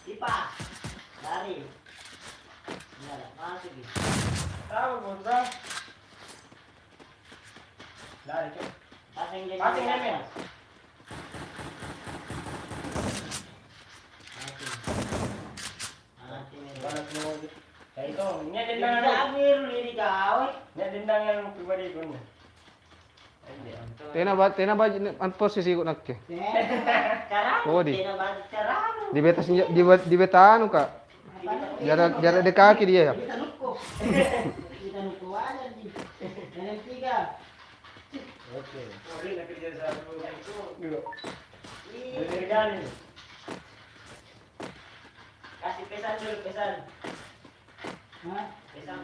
Speaker 2: Ipa, lari. Enggak ada, masuk gitu.
Speaker 3: Tahu, bos. Dari Cok.
Speaker 2: Pasang dia.
Speaker 3: Pasang dia, men.
Speaker 2: Mati men.
Speaker 3: Balas mau gitu. Ya itu, ini
Speaker 2: Tidak
Speaker 3: dendangan.
Speaker 2: ambil diri kau.
Speaker 3: Ini dendangan pribadi gue nih. Anjir.
Speaker 1: Tena ba an posisi ko nakke.
Speaker 2: Cara,
Speaker 1: Oh, di.
Speaker 2: tidak baca cara.
Speaker 1: Di beta anu kak. Jarak di kaki dia ya.
Speaker 2: Kita nuku. Kita nuku aja di. Yang tiga.
Speaker 3: Oke. Ini nak kerja satu itu. Dulu.
Speaker 2: Ih,
Speaker 3: Dari kali.
Speaker 2: kasih pesan dulu pesan. Pesan.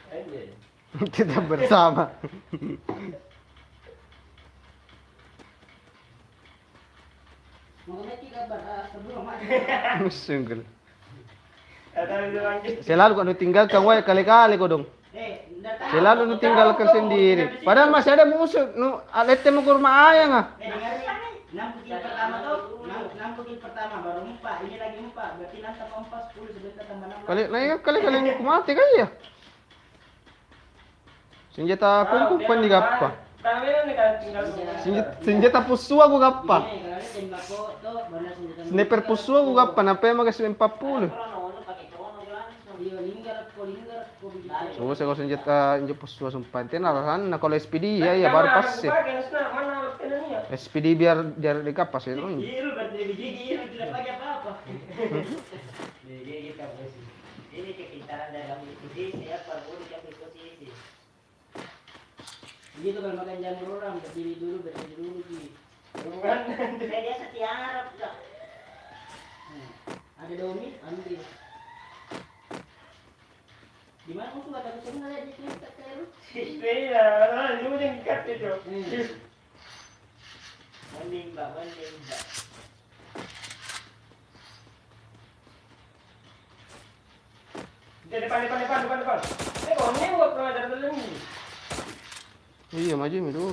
Speaker 3: Anjir.
Speaker 1: Tidak bersama.
Speaker 2: Mau tiga sebelum
Speaker 1: Sungguh.
Speaker 3: Kata dia lagi.
Speaker 1: Selalu kau tinggalkan wae kali-kali kau dong.
Speaker 2: datang.
Speaker 1: Selalu nu tinggalkan sendiri. Padahal masih ada musuh. Nu alete mau ke rumah ayah nggak?
Speaker 2: Enam bukit pertama tuh, enam bukit pertama baru 4. Ini lagi 4. Berarti nanti tambah 4 10 sebentar tambah 6.
Speaker 1: Kali aku mati kan ya. Senjata aku pun di gappa.
Speaker 3: Kami ni kan tinggal.
Speaker 1: Senjata pusu aku gappa.
Speaker 2: Ini kalau ada tembak tuh benar senjata.
Speaker 1: Sniper pusu aku gappa. Napa emang kasih 40?
Speaker 2: Dia linggar ko begitu.
Speaker 1: So saya senjata pusu sumpah. Tena alasan na kalau SPD ya baru pas sih.
Speaker 3: Mana kena ni ya?
Speaker 1: SPD biar di kapas ya.
Speaker 2: Giru berarti giru tidak pakai apa-apa. Gigi kita posisi. Ini kepintaran dalam posisi ya perlu diambil posisi. Begitu kalau makan jamur orang berdiri dulu Ji.
Speaker 3: Bukan.
Speaker 2: Saya biasa tiarap enggak. Ada domi, ambil. Di mana musuh kata aku semua lihat di Twitter terus.
Speaker 3: Iya, lu yang ikat itu.
Speaker 2: Banding Mbak.
Speaker 3: Depan. Kok ni buat pengajar dulu ni?
Speaker 1: Iya maju mi dulu.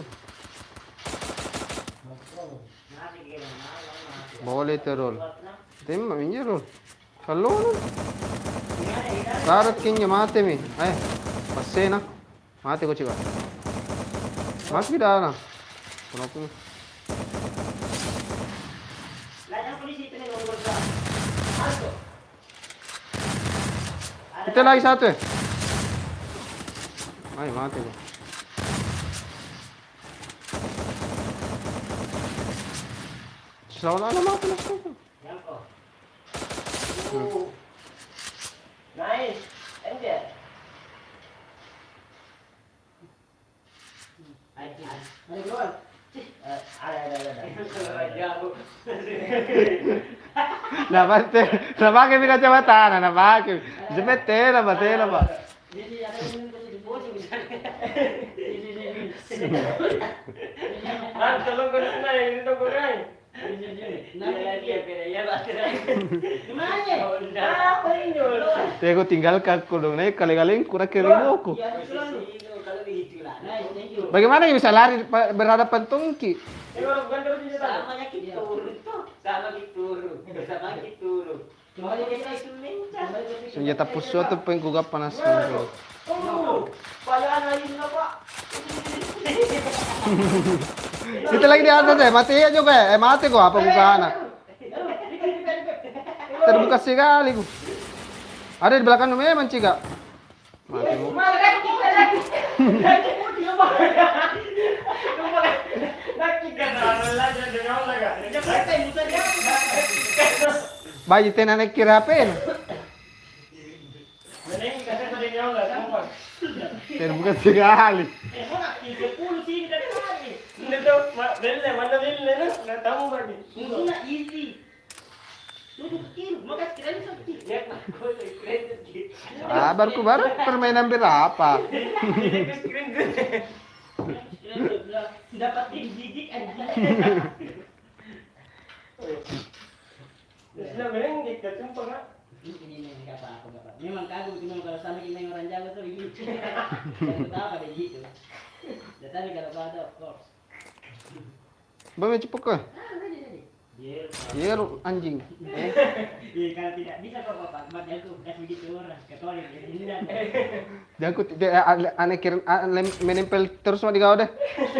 Speaker 2: Masih kira malam.
Speaker 1: Boleh terol. Tema minja rol. Kalau Sarat kinya mate mi. Passe na. Mate ko chiga. Mas bida na. Kenapa?
Speaker 2: Lajang polisi itu nih nomor berapa? Alto.
Speaker 1: Kita lagi satu ya. Mate ko. Salah na mate na ko.
Speaker 2: Yang kok.
Speaker 3: Nice. Anjir.
Speaker 2: Ada keluar.
Speaker 3: Ada.
Speaker 2: Jauh.
Speaker 1: Napake mi kacamata na napake. Jepetera ba.
Speaker 2: Jadi ada yang minum di bawah misalnya.
Speaker 3: Ah, tolong kau sana ini tu kau kan. Apa ini?
Speaker 1: Teko tinggalkan ko dong. Kali-kali kurang keribu ko.
Speaker 2: Kalau begitu lah. Thank you. video.
Speaker 1: Bagaimana bisa lari berhadapan tungki?
Speaker 3: Orang bukan terus di sana.
Speaker 2: Sama kituru tuh. Sama kituru. Sama kituru. Cuma dia itu mencah.
Speaker 1: Senjata pusuh tuh penggugah panas tuh.
Speaker 2: Oh, payaan lagi na Pak.
Speaker 1: Situ lagi di atas mati aja gue. Mati gua apa bukaan? Terbuka sekali gua. Ada di belakang memang Cika. Mati gua. Bayi tenan naik kirapin. Terbuka sekali. Sabar ku baru permainan berapa?
Speaker 2: Dapat digigit aja. Ini enggak apa-apa. Memang kagum cuma kalau sama kita orang Jawa tuh begitu. Saya tahu ada gitu. Tapi kalau ada of course.
Speaker 1: Bawa cepuk ke? Iya anjing.
Speaker 2: Iya kalau tidak bisa kok Bapak, buat aku kasih begitu orang Katolik ini dan.
Speaker 1: Jangkut aneh kirim menempel terus di kau deh.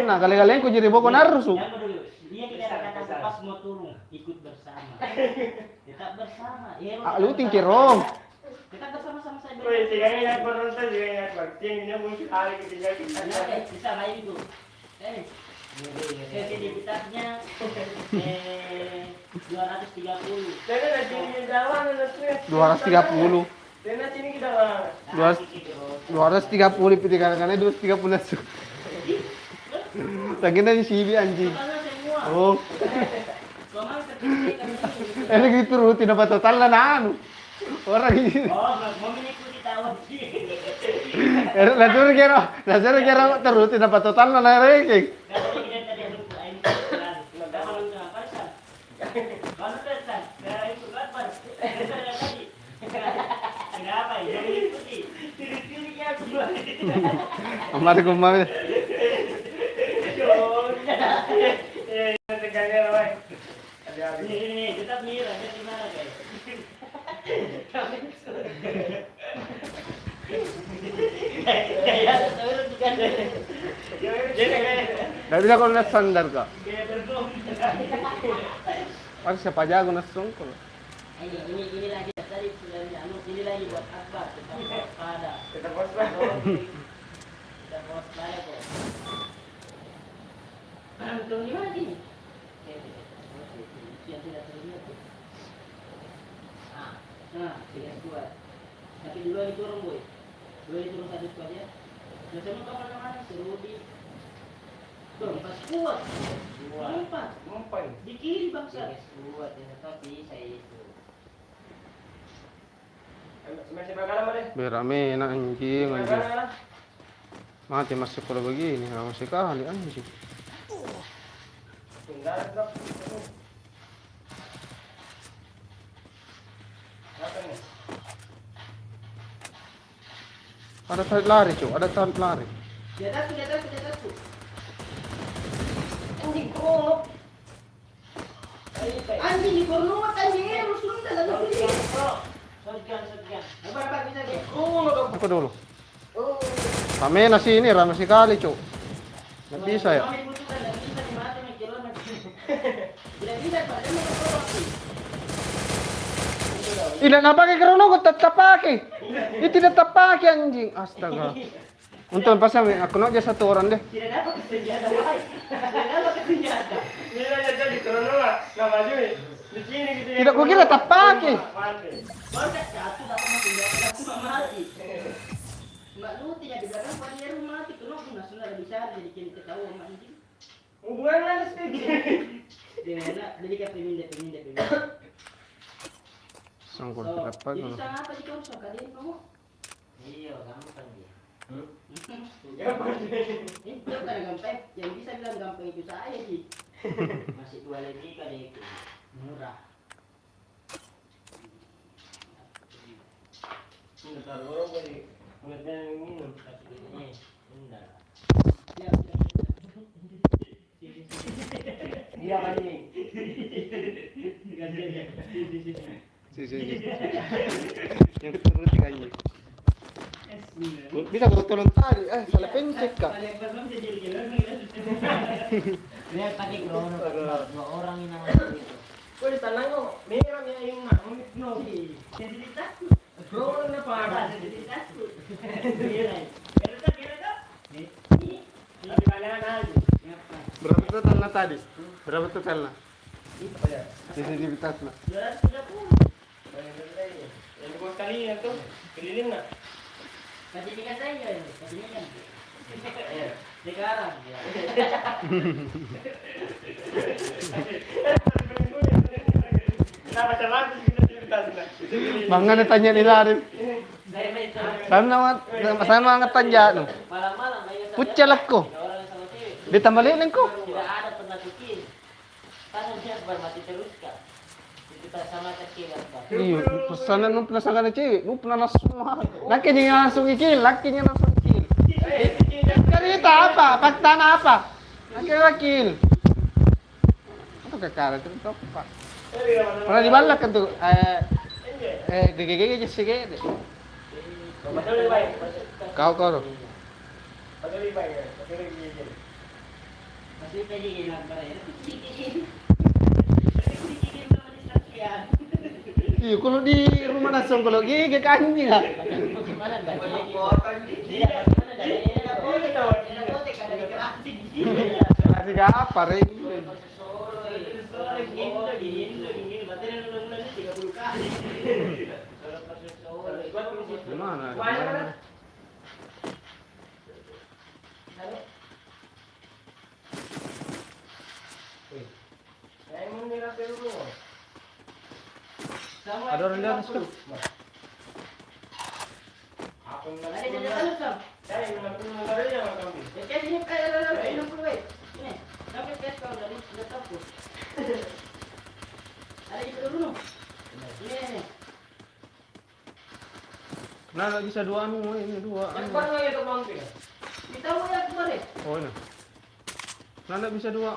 Speaker 1: Nah kali-kalian ku jadi boko narusu.
Speaker 2: Yang dulu, dia kita katakan pas mau turun ikut bersama. Tetap bersama. Iya.
Speaker 1: Lu tingkirong.
Speaker 2: Kita bersama-sama saja.
Speaker 3: Woi, sekarang yang berontak juga yang penting ini mungkin hari ketiga kita.
Speaker 2: Bisa lain itu. Sensitivitasnya 230.
Speaker 3: Jadi nanti ini jalan nanti.
Speaker 1: 230.
Speaker 3: Dan nanti ini kita lah.
Speaker 1: 230 piti karena 230 nasu. Tagina di CB anjing. Oh. Gitu rutin apa total lah anu. Orang ini.
Speaker 2: Oh, mau mengikuti tawar sih.
Speaker 1: Lazar kira terutin apa total lah narik. Amar kumar.
Speaker 2: Ini tetap mirip, ada di mana guys?
Speaker 1: Gak bisa kalau lihat sandar kak. Harus siapa jago nasungkul.
Speaker 2: Ini lagi tadi sudah ini lagi buat akbar tetap waspada.
Speaker 3: Kita waspada.
Speaker 2: Tetap waspada kok. Turun di mana ini? Yang tidak terlihat tuh. Nah, tidak kuat. Tapi dua diturun boy. Dua diturun satu kuat ya. Nah, sama kawan-kawan seru di. Tuh, pas kuat. Empat. Di kiri bangsa. Kuat ya, tapi saya itu.
Speaker 3: Masih bagaimana deh?
Speaker 1: Berame enak anjing. Mati masih kalau begini, masih kali anjing.
Speaker 3: Tinggal dok.
Speaker 1: Ada tarik lari cuy, ada tarik lari.
Speaker 2: Di atas tuh. Anjing kolok. Anjing di kornot anjing lu sunda lah tuh. Sekian. Berapa bisa dia?
Speaker 1: Apa dulu? Rame nasi ini, rame sekali cuy. Nggak bisa ya. Tidak napakai karena aku tetap pakai. Ini tidak pakai anjing. Astaga. Untung pas aku nak aja satu orang deh.
Speaker 2: Tidak dapat senjata baik.
Speaker 3: Ini aja jadi krono lah, nggak maju nih. Di sini gitu ya.
Speaker 1: Tidak kukira tak pakai.
Speaker 2: Banyak satu dapat senjata aku mati. Mbak lu tidak di belakang pada dia mati. Kenapa nggak sudah bisa jadi kini ketahuan anjing.
Speaker 3: Hubungan lah sedikit.
Speaker 2: Dengan jadi kayak pemindah.
Speaker 1: Sangkul berapa
Speaker 2: Jadi
Speaker 1: kalau?
Speaker 2: sangat apa sih kamu suka dia kamu? Iya, gampang dia. Itu kan gampang, yang bisa bilang gampang itu saya sih. Masih 2 lebih kan itu murah.
Speaker 3: Ini taruh orang boleh minum.
Speaker 2: Enggak.
Speaker 3: Iya anjing.
Speaker 1: Yang turun tiga anjing. Bisa kau turun tadi, salah pencet kak.
Speaker 2: Lihat tadi dua orang ini namanya itu.
Speaker 3: Kau di tanah kok merah ya yang mana? No.
Speaker 2: Jadi takut.
Speaker 3: Bro, na para.
Speaker 2: Jadi takut. Kira tak? Ini.
Speaker 3: Tapi kalian aja.
Speaker 1: Berapa total na tadi? Berapa total na?
Speaker 3: Itu aja.
Speaker 1: Sensitivitas na.
Speaker 2: 230.
Speaker 3: Yang dua kali itu keliling na.
Speaker 2: Kasih tiga saya ini. Kasih kan.
Speaker 3: Iya.
Speaker 2: Sekarang.
Speaker 3: Kenapa cepat kita cerita
Speaker 1: Bangga na tanya nila Arif.
Speaker 2: Saya main
Speaker 1: Sama nga tanya no.
Speaker 2: malam-malam ayo saja.
Speaker 1: Pucalak ko.
Speaker 2: Ada orang sama cewek.
Speaker 1: Di tamalilin ko.
Speaker 2: Tidak ada pernah bikin. Tangan dia mati terus kak. Kita sama kecil kan.
Speaker 1: Iyo, sana nung pinasaga na cewek, nung pinanasuma. Laki niya langsung ikil, laki niya langsung ikil. Karita apa? Pagtana apa? Laki wakil. Ano kakara? Ito pak. Pernah dibalak kan tuh? Gege sige.
Speaker 3: Patuloy ba?
Speaker 1: Kau.
Speaker 3: Patuloy ba? Patuloy ba?
Speaker 2: Masih tadi bilang para ya.
Speaker 1: Iyo, kalau di rumah nasong kalau gege kanji nga.
Speaker 2: Gimana enggak? Tidak bagaimana dari
Speaker 1: Kasi ka apa rin? Gimana? Ada orang di atas kan? Nah, lagi bisa dua anu ini dua anu. Oh ini. Nah, bisa dua.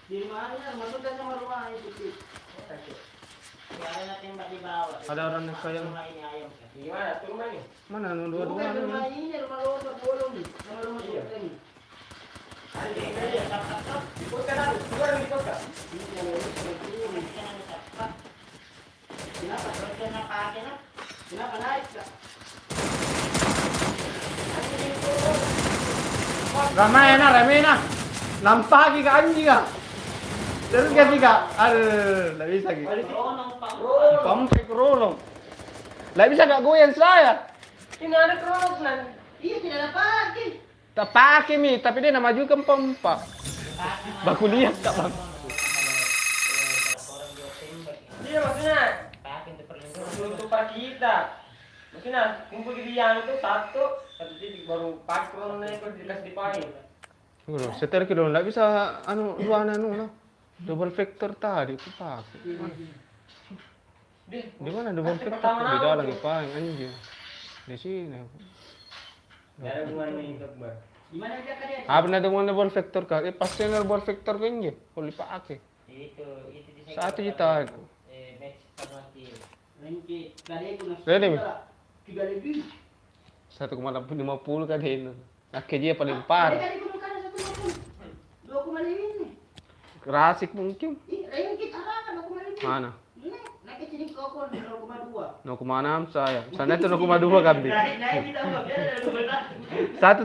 Speaker 2: Di mana? Masuk sama rumah itu. Ada yang tembak di bawah.
Speaker 1: Ada orang yang sayang.
Speaker 2: Rumah ini ayam.
Speaker 3: Gimana? Rumah nih?
Speaker 1: Mana anu dua-dua
Speaker 2: Bukan
Speaker 1: anu?
Speaker 2: rumah ini, rumah lorong bolong nih. Sama rumah sultan nih. Ada yang tap.
Speaker 3: Bukan ada, keluar di kota.
Speaker 2: Kenapa? Kenapa akhirnya? Kenapa naik?
Speaker 1: Ramai na. Lampagi ka anjing ka. Terus kasi ka. Aduh, nggak bisa gitu.
Speaker 2: Ronong pak.
Speaker 1: Sampai ke rolong. Nggak bisa gak goyang saya.
Speaker 3: Ini ada kronos nan.
Speaker 2: Iya tidak ada pakai.
Speaker 1: Tak pakai mi, tapi dia nak maju ke pompa. Baku lihat tak bang.
Speaker 3: Iya maksudnya
Speaker 2: Pakai untuk perlindungan.
Speaker 3: untuk para kita. Maksudnya kumpul di yang itu satu titik baru pakai kronosnya itu dikasih dipakai.
Speaker 1: Setel kilo nggak bisa anu dua anu no. Double vector tadi itu pakai. Di mana double vector? Di dalam pakai anjing. Di sini.
Speaker 3: Gak ada hubungannya itu Akbar.
Speaker 2: Gimana dia kalian?
Speaker 1: Apa na dengan double vector ka? Pasti na double vector ko inje. Kalau dipakai.
Speaker 2: Itu di
Speaker 1: Satu juta.
Speaker 2: match sama tim. Ranking kali itu
Speaker 1: Ready, Mi?
Speaker 2: 3 lebih.
Speaker 1: 1,50 kan ini. Akhirnya dia paling parah.
Speaker 2: Kali itu kan 1,50. 2,5 ini.
Speaker 1: Kerasik mungkin.
Speaker 2: Ranking arah 2,5.
Speaker 1: Mana?
Speaker 2: Ini naik sini kok 0,2.
Speaker 1: 0,6 saya. Sana itu 0,2 kambing.
Speaker 2: Naik kita enggak biar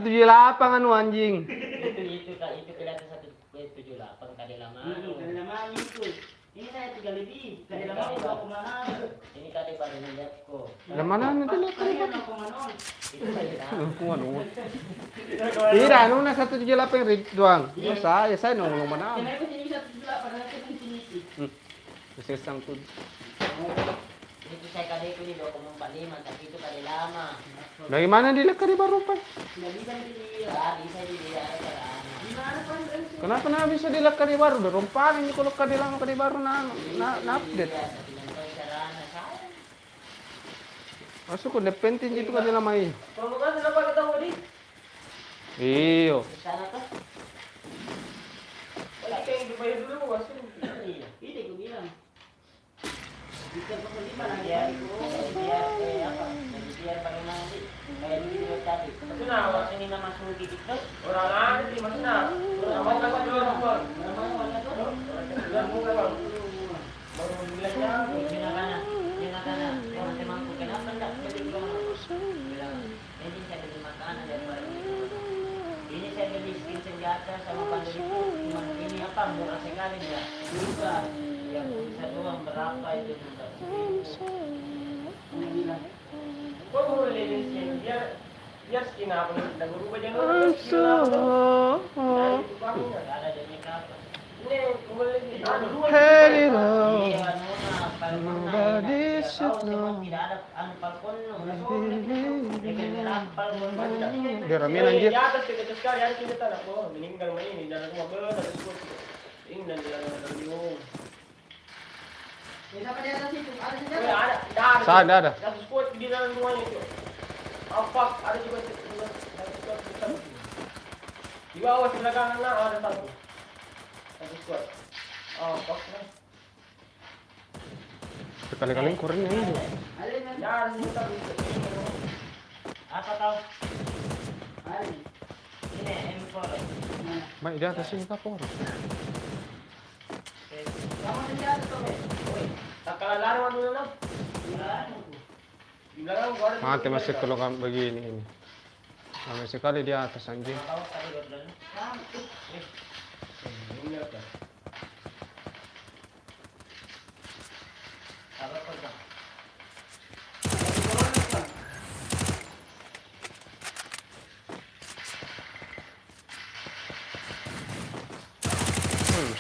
Speaker 1: 178 anu anjing.
Speaker 2: itu kelihatan 178 kali lama. Kali lama itu. Ini saya 3 lebih. Kali lama 2,6. Ini kali baru lihat kok.
Speaker 1: Lah mana nanti lihat
Speaker 2: Kali
Speaker 1: kali.
Speaker 2: 0,0. Itu saya.
Speaker 1: Anu. Tidak, anu na 178 rit doang. Ya saya 0,6.
Speaker 2: Kenapa sini 178 nanti kan sini sih.
Speaker 1: Bisa sangkut.
Speaker 2: Itu saya kali itu di 2,45 tapi itu kali lama.
Speaker 1: Bagaimana dilekari baru pak?
Speaker 2: Tidak bisa dilihat. Bisa dilihat caranya. Gimana Pak?
Speaker 1: Kenapa na bisa dilekari baru? Dorompan ini kalau kadi lama kadi baru na update. Masuk ko depentin itu kadi lama ini.
Speaker 3: Kalau bukan kenapa kita mau di?
Speaker 1: Iyo.
Speaker 2: Sana tuh.
Speaker 3: Lagi kayak dibayar dulu masuk.
Speaker 2: biar pakai mandi kayak begini tadi.
Speaker 3: Maksudnya apa?
Speaker 2: Kalau ini nama masuk di TikTok,
Speaker 3: Orang lain sih maksudnya. Orang mau kasih dulu bang.
Speaker 2: namanya warna dulu.
Speaker 3: Sudah buka bang. Baru bilangnya.
Speaker 2: Jangan orang temanku kenapa enggak jadi bilang ini saya beli makanan dari barang ini saya beli skin senjata sama pandu itu cuma ini apa murah sekali ya juga yang bisa doang berapa itu juga ini bilang
Speaker 3: Kok boleh jadi skin? Biar skin apa nih? Udah berubah jangan skin apa tuh? Nah, itu bangnya.
Speaker 2: nggak ada demi apa
Speaker 3: Ini boleh di
Speaker 1: Hey,
Speaker 2: iya
Speaker 1: love.
Speaker 2: Nona tidak ada anu palkon
Speaker 1: Biar ramen
Speaker 3: Ini
Speaker 1: anjir.
Speaker 3: di atas dekat sekali ada kita tak apa. Meninggal ini dalam rumah bel ada skut. Ini dan di dalam rumah.
Speaker 4: Siapa di atas itu? Ada
Speaker 3: Eh,
Speaker 4: senjata?
Speaker 3: ada.
Speaker 1: Ada.
Speaker 3: Satu skut di dalam rumahnya itu. Apa? Ada juga di bawah sebelah kanan ada satu. Satu skut. Apa?
Speaker 1: Sekali-kali kurangnya ini.
Speaker 4: Ada yang
Speaker 3: Ya, ada satu.
Speaker 2: apa kau
Speaker 4: ada.
Speaker 2: ini M4
Speaker 1: Baik di atas ini kapor.
Speaker 4: Kamu senjata tuh, Be?
Speaker 3: Tak kalah lari dulu lah. Di belakang gua ada.
Speaker 1: Mati masih kalau kamu begini ini. Ramai sekali di atas anjing.
Speaker 2: kau tadi gordon
Speaker 4: Kamu.
Speaker 3: Ini apa?
Speaker 2: apa kau bang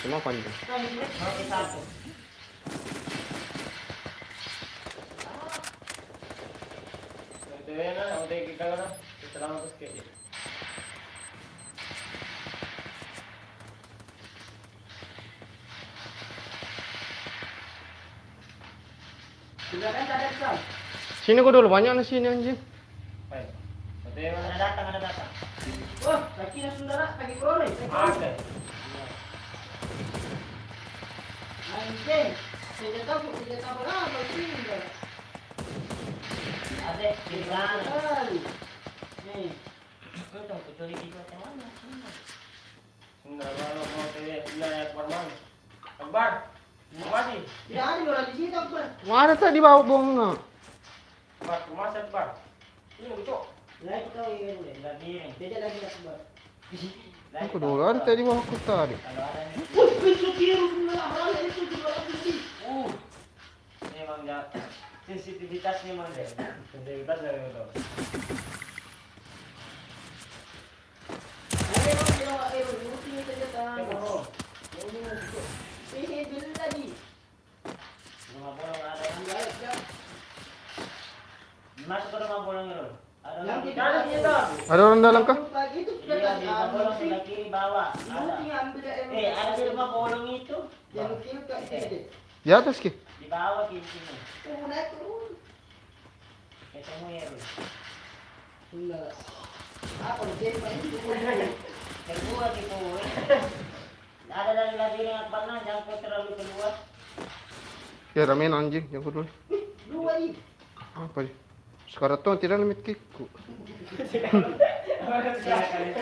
Speaker 1: Semua panjang.
Speaker 2: mau satu
Speaker 3: Itu ya, udah kita kan. Selama terus kayak gitu.
Speaker 4: Sudah kan ada Sam?
Speaker 1: Sini gua dulu banyak di sini anjing.
Speaker 3: Baik. Itu ya,
Speaker 2: ada datang
Speaker 4: Oh, lagi saudara lagi korek.
Speaker 3: ada.
Speaker 4: Anjing. Senjata berapa sih?
Speaker 2: ada di belakang
Speaker 4: Nih.
Speaker 2: kau tahu kecuali di kota mana
Speaker 3: Sebentar, kalau mau tanya, sebentar, Warman. Akbar, mati.
Speaker 4: Tidak ada orang di situ, Akbar.
Speaker 1: Mana tadi bawa bunga?
Speaker 3: Akbar, rumah saya, Akbar. Ini lucu.
Speaker 4: Lagi tahu ini.
Speaker 2: lagi ini
Speaker 4: Beda lagi Akbar.
Speaker 1: Aku dulu ada tadi bawa aku tadi.
Speaker 2: kalau ada ini
Speaker 4: Wih, pintu biru semua orang itu juga kunci.
Speaker 2: memang ya sensitivitas memang deh
Speaker 3: Sensitivitas dari itu.
Speaker 4: Ada yang bilang air, ini senjata.
Speaker 3: Tengok,
Speaker 4: Ini dulu tadi.
Speaker 2: rumah bolong ada
Speaker 4: Ya.
Speaker 2: masuk ke rumah bolong itu ada
Speaker 4: Yang
Speaker 2: lagi
Speaker 4: kita
Speaker 3: ada senjata.
Speaker 1: Ada orang dalam kah?
Speaker 4: Pagi itu sudah
Speaker 2: iya di rumah bolong
Speaker 4: kan.
Speaker 2: sebelah kiri bawah ada
Speaker 4: Ambil
Speaker 2: ada di rumah bolong itu
Speaker 4: yang kiri ke sini.
Speaker 1: Di atas ki.
Speaker 2: di bawah kiri sini
Speaker 4: Naik turun.
Speaker 2: ketemu ya bro
Speaker 4: Enggak. Apa dia paling
Speaker 2: kedua gitu ada lagi yang pernah jangan terlalu keluar
Speaker 1: Ya ramen anjing yang dulu.
Speaker 4: dua ini.
Speaker 1: Apa sih? Sekarang tuh tidak limit kiku.
Speaker 2: silakan itu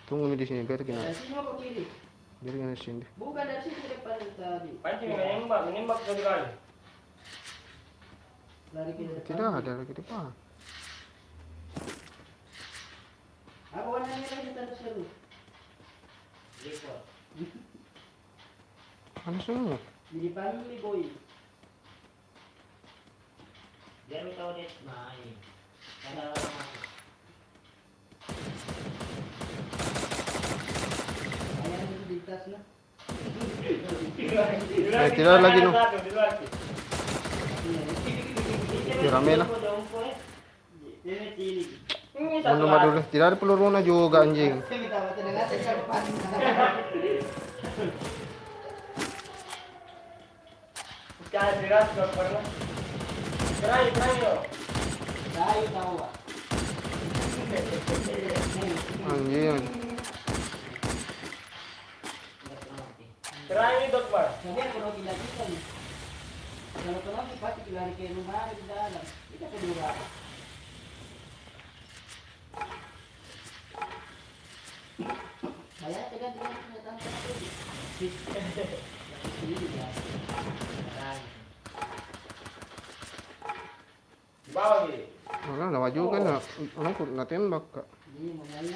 Speaker 1: Tunggu di sini biar
Speaker 4: Dari
Speaker 1: gini.
Speaker 4: sini mau ke kiri.
Speaker 1: Biar gini sini.
Speaker 4: Bukan dari situ depan tadi.
Speaker 3: Pancing menembak satu kali.
Speaker 4: Lari ke depan.
Speaker 1: Tidak ada lagi depan.
Speaker 4: Apa warnanya lagi tanda seru?
Speaker 2: Report.
Speaker 1: Mana semua?
Speaker 4: Di depan ini boy.
Speaker 2: Biar lu tahu deh main ada orang masuk
Speaker 4: Ayam itu di tas nah.
Speaker 1: Tidak lagi, no.
Speaker 3: Di luar.
Speaker 1: Ya, rame lah.
Speaker 2: ini cilik
Speaker 3: Ini
Speaker 1: Mana mah dulu. Tidak ada peluru juga anjing.
Speaker 4: Kita baca dengan depan.
Speaker 3: Sekarang berat gak pernah. Kerai yo.
Speaker 4: Saya tahu. Pak.
Speaker 1: Anjing.
Speaker 3: Kerai ini dok bar.
Speaker 4: Jadi kalau tidak kita nih.
Speaker 2: Kalau kenapa pasti lari ke rumah di dalam. Kita kedua. Saya tekan datang ke ini dia.
Speaker 3: Di bawah gini.
Speaker 1: Wala, lawa juga na. Ano ko, natembak ka.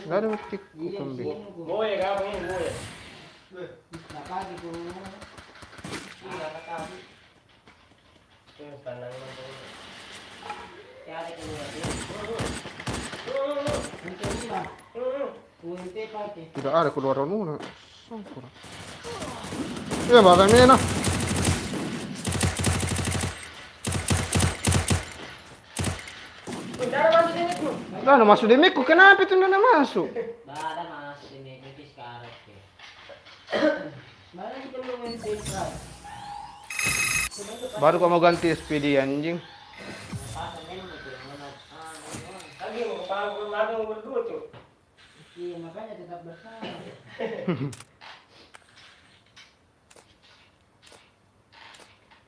Speaker 1: Gak ada tik ko kambing.
Speaker 3: Goye ka, pangin, goye.
Speaker 2: Napagi ko.
Speaker 3: Yung tanang naman po.
Speaker 2: Kaya ko na. Punte pati.
Speaker 1: Tidak ada keluar muna. Sangkur. Ya, bagay na yan ah. Dah, masuk di mic ko. Kenapa itu na masuk?
Speaker 2: Bada mas ini tipis karet ke. Mana kita mau main sentral.
Speaker 1: Baru kau mau ganti SPD anjing.
Speaker 3: Lagi mau kepala belum ada mau berdua tuh.
Speaker 2: Iya makanya tetap bersama.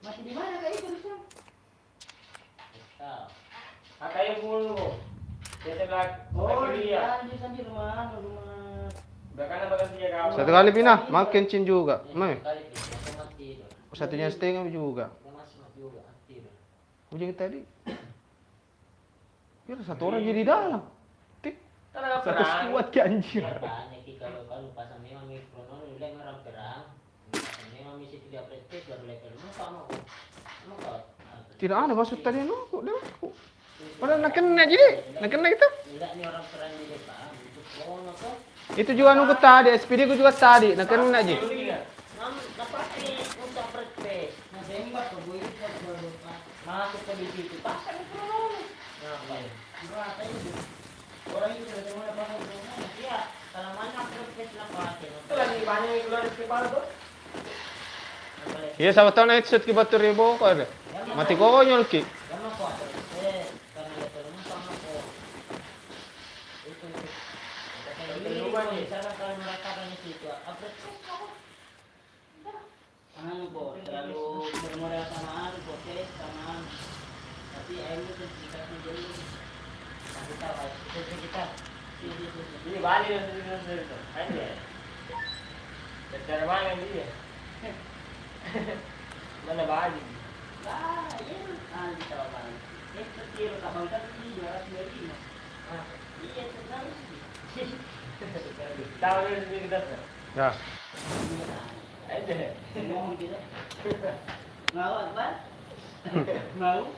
Speaker 2: Masih di mana kak itu Rusam?
Speaker 3: Kakaknya puluh. Dia telah
Speaker 2: Oh
Speaker 3: dia.
Speaker 2: di sana di rumah rumah.
Speaker 3: Bahkan apa dia kau?
Speaker 1: Satu kali pindah, makin cin juga. Mai.
Speaker 2: Kali itu mati.
Speaker 1: Satunya setengah juga.
Speaker 2: Masih mati juga aktif.
Speaker 1: Ujung tadi. Ya, satu orang jadi dalam. Tik.
Speaker 3: Tanah
Speaker 1: Satu
Speaker 3: perang.
Speaker 1: squad ke anjir.
Speaker 2: Banyak sih kalau pasang memang mikronon udah orang perang. Memang misi tidak prestis baru level sama kok. Sama kok.
Speaker 1: Tidak ada maksud tadi aku, dia aku. Padahal nak kena jadi, nak kena itu.
Speaker 2: Enggak nih orang perang di depan. Itu kono kok.
Speaker 1: Itu juga nunggu tadi, SPD ku juga tadi, nak kena aja.
Speaker 2: Napati untuk prestis. Nah, tembak ke boy itu baru masuk ke di situ. Pasang mikronon. Ngapain? Berapa itu? Orang itu udah mulai pasang mikronon. Iya, kalau mana prestis lah pakai.
Speaker 3: Itu lagi banyak yang keluar dari kepala tuh.
Speaker 1: Iya, sama tahu na headset ki battery mo ko ada. Mati ko konyol ki.
Speaker 2: Sama kok. Karena ya terus sama kok. Itu. Ini rumah nih, sana kalau merasakan di situ, upgrade kok. Anu kok, terlalu bermodal sama anu kok, sama. Tapi akhirnya sertifikatnya jadi kasih tahu, sertifikat.
Speaker 3: Ini balik dan sendiri tuh. Aja. Dari mana dia? Mana balik?
Speaker 2: Ah, iya, di tawaran. Itu kira kapal kan ini 225. Ah, iya sekali sih.
Speaker 3: Tahu dari sendiri kita.
Speaker 1: Ya.
Speaker 3: Aja.
Speaker 2: Ngomong kita. Mau apa? Mau?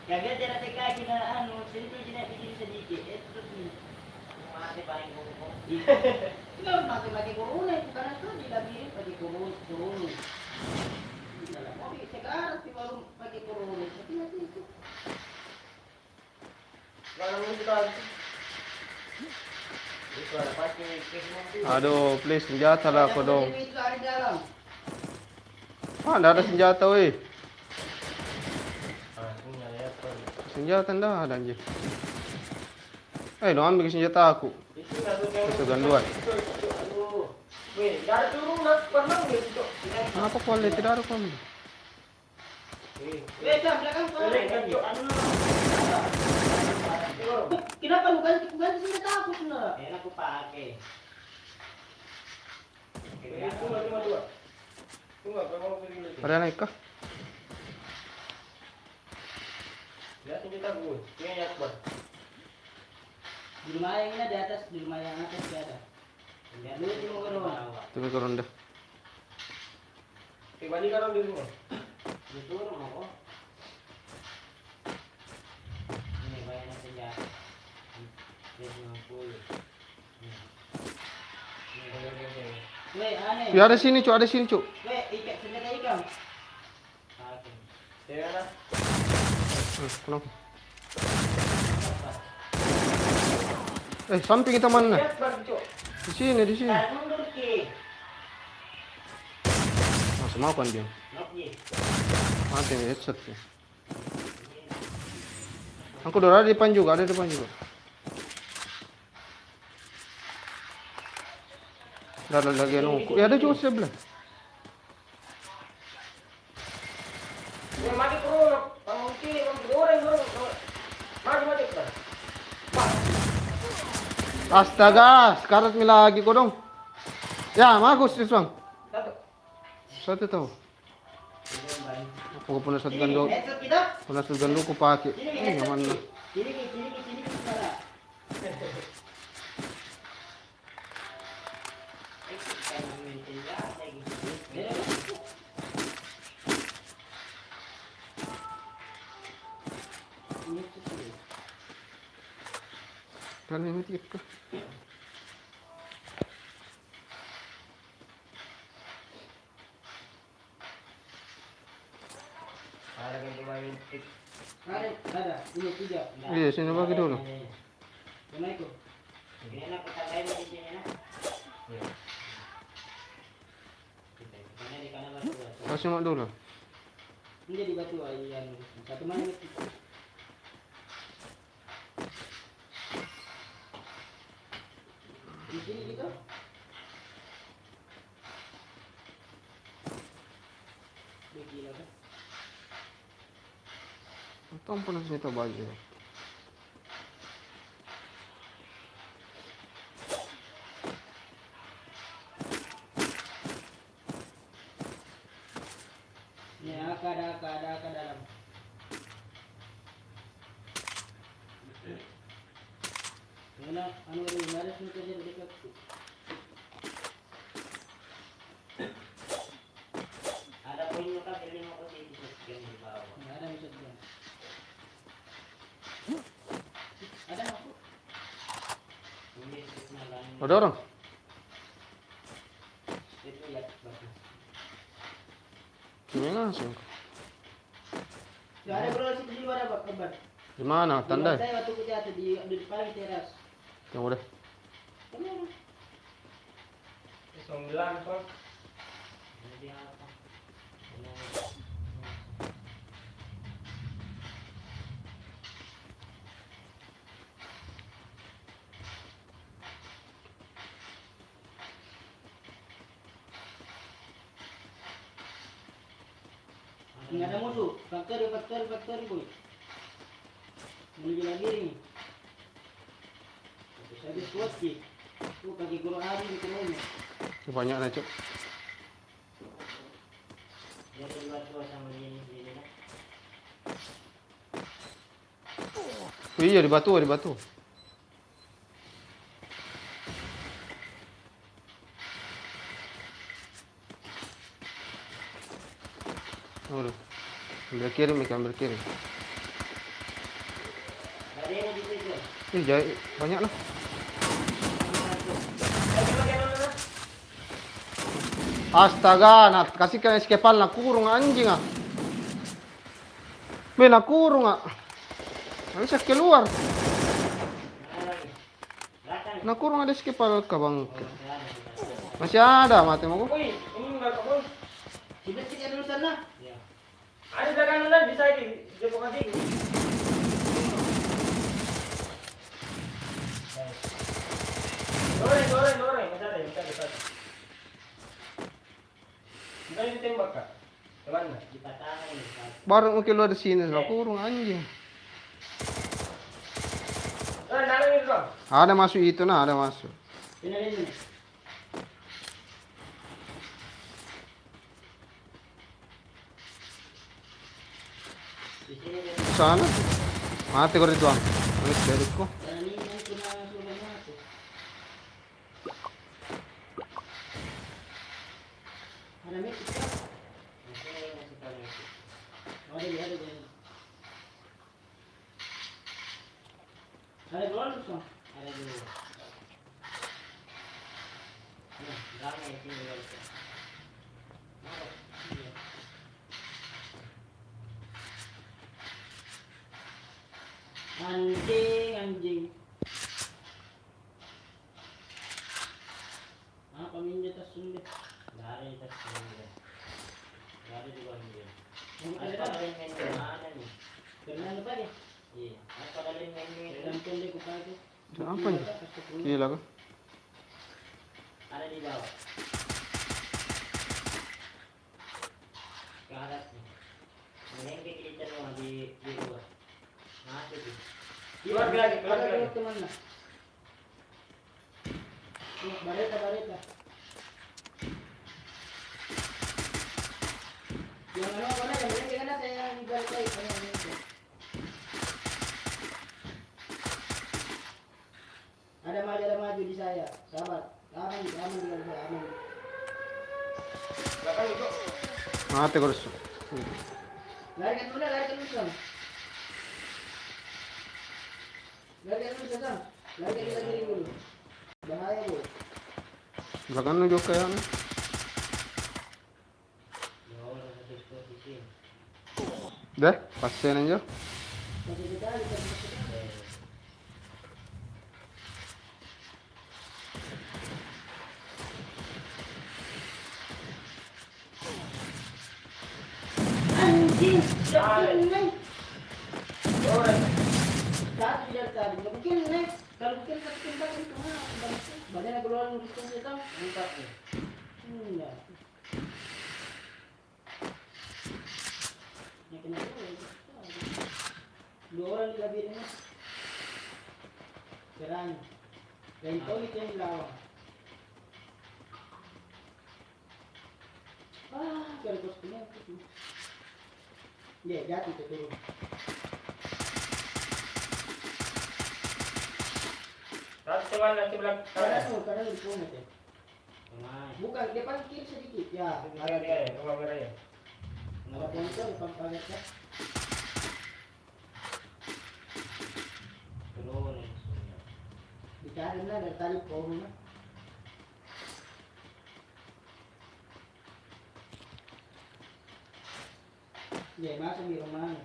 Speaker 2: Kagak cara teka kita anu, sedikit tidak bikin sedikit. Terus masih paling buruk. Enggak pakai corona itu karena itu dilabirin pakai corona. Dalam mobil sekarang sih baru pakai corona. Tapi nanti itu.
Speaker 3: Kalau mau kita itu ada pakai kesini.
Speaker 1: Aduh, please senjata lah aku dong.
Speaker 2: Itu ada di dalam.
Speaker 1: Ah, enggak ada senjata weh.
Speaker 3: Ah, punya ya.
Speaker 1: Senjata enggak ada anjir. Dong ambil senjata aku.
Speaker 3: Itu satu yang
Speaker 1: Itu ganduan.
Speaker 3: Aduh. Weh, dari turun nak pernah gitu.
Speaker 1: Kenapa kuali tidak ada kuali?
Speaker 2: Weh, jam belakang kau. Kenapa lu ganti senjata aku sudah? Enak aku pakai.
Speaker 3: Tunggu dua. Tunggu, kalau mau pergi dulu.
Speaker 1: Ada naik kah?
Speaker 3: Ya, senjata gue. Ini yang kuat.
Speaker 2: Di rumah yang ini di atas, di rumah yang atas ada. Lihat dulu di rumah.
Speaker 1: Tunggu turun deh.
Speaker 3: Balik kalau di rumah.
Speaker 2: Di rumah kok. Ini banyak senjata. Ini 50. Weh, aneh.
Speaker 1: Ya ada sini cuk, ada sini cuk.
Speaker 2: Weh, ikat senjata ikan.
Speaker 3: Ya kan?
Speaker 1: Kenapa? Samping kita mana?
Speaker 3: Ya, balik, Cuk.
Speaker 1: Di sini, di sini.
Speaker 2: Tarik mundur ke.
Speaker 1: Masih mau kan dia?
Speaker 2: Nok ye.
Speaker 1: Mati nih headset ya. Aku udah ada di depan juga, ada di depan juga. Ada lagi yang nunggu. Ya ada juga sebelah. Astaga, sekarat mi lagi ko dong. Ya, bagus this bang. Satu tahu. Aku pernah satu gandok.
Speaker 2: Headshot kita.
Speaker 1: Pernah satu gandok ko pakai.
Speaker 2: Sini
Speaker 1: Nyaman
Speaker 2: headshot.
Speaker 1: na.
Speaker 2: Sini para.
Speaker 1: Kan ini tip ko.
Speaker 3: Para kang kumain tik.
Speaker 2: Ada. Ini 3.
Speaker 1: Iya, sini bagi dulu.
Speaker 2: Mana itu? Ini nak pakai di sini nak. Ini di kanan batu.
Speaker 1: Kasih mak dulu.
Speaker 2: Ini di batu yang satu mana itu? Di sini gitu. Begini kan.
Speaker 1: Atau pernah sini tahu baju.
Speaker 2: Ya, ada dalam. Mana anu ini ada sini kerja di dekat. Ada poinnya kan building apa sih di di bawah. Ada misalnya. Ada masuk. Ini kenalan.
Speaker 1: Ada orang?
Speaker 2: Itu ya bagus.
Speaker 1: Gimana langsung?
Speaker 2: Ya ada bro situ di luar apa kabar?
Speaker 1: Di mana? Tanda?
Speaker 2: Saya waktu kerja di depan teras.
Speaker 1: Yang udah.
Speaker 3: Sembilan kok.
Speaker 2: Jadi apa? Nggak ada musuh. Faktori boy. Menuju lagi nih. Habis kuat sih. Tuh kaki guru hari di rumah.
Speaker 1: Banyak na cok.
Speaker 2: Jadi dua sama ini kan.
Speaker 1: Oh, iya di batu, di batu. Udah. Ambil kiri, Mika, ambil kiri.
Speaker 2: Ada yang di situ.
Speaker 1: Ih, jahit banyak lah. Astaga, nak kasihkan eskepal nak kurung anjing ah. Me nak kurung ah. Nggak bisa keluar. Nak kurung ada eskepal ka bang. Masih ada mati mau.
Speaker 3: Woi, ini enggak kok, boy.
Speaker 2: Sibet sih dulu sana. Ya.
Speaker 3: Ada dagangan bisa lagi. Dia bukan lagi. Doreng. Masih ada, bisa. Enggak ditembak kak. Kemana?
Speaker 2: Dipatahin.
Speaker 1: Baru mau keluar di sini, nak kurung anjing.
Speaker 3: Dalam itu dong.
Speaker 1: Ada masuk itu nah, ada masuk.
Speaker 2: Ini. Di sini dia.
Speaker 1: Sana. Mati ko rito ah. Ano si ko?
Speaker 2: Dan ini cuma sulungnya tuh. Ada mic kita. Ada. Ada dua langsung. Ada dua. Nah, ramai sini guys. Anjing. Apa minta tas sulit? Dari tas sulit. Dari juga dia. Apa yang main mana nih? Kenal apa dia? Iya. Apa dari main dalam konde ku pakai?
Speaker 1: Apa nih? Gila ko.
Speaker 2: Ada di bawah. Ke atas nih. Menengke kita semua di luar. Masuk di.
Speaker 3: Keluar lagi.
Speaker 2: Teman lah.
Speaker 4: Bareta, bareta. Yang ano ko na, yang mereka kan ada yang bareta itu. Ada maju di saya. Sabar. Aman, aman dengan saya, aman.
Speaker 3: Belakang itu.
Speaker 1: Mati terus.
Speaker 4: Larikan dulu, larikan dulu, Sam. Larikan dulu, Sam. Larikan kita giring dulu. Bahaya, Bu.
Speaker 1: Belakang lu juga yang. Dah, pasien aja.
Speaker 4: Masih kita, kita. Anjing, jangan.
Speaker 3: Orang.
Speaker 4: Satu tidak tadi, nggak mungkin nih. Kalau mungkin satu tempat itu mah, badannya keluar untuk kita.
Speaker 3: Empat nih.
Speaker 4: Enggak. Ya kenapa? Dua orang di kabinnya. Serang. Dan itu yang dilawan. Kalau kostumnya itu. Ya, jatuh itu turun.
Speaker 3: Satu teman nanti bilang
Speaker 4: Kadang di pungut ya. Bukan, dia paling kiri sedikit. Ya,
Speaker 3: Ada dia ya, rumah merah ya.
Speaker 4: ada ponsel depan paletnya. Dicari lah dari tadi pohonnya. Ya, masuk di rumahnya.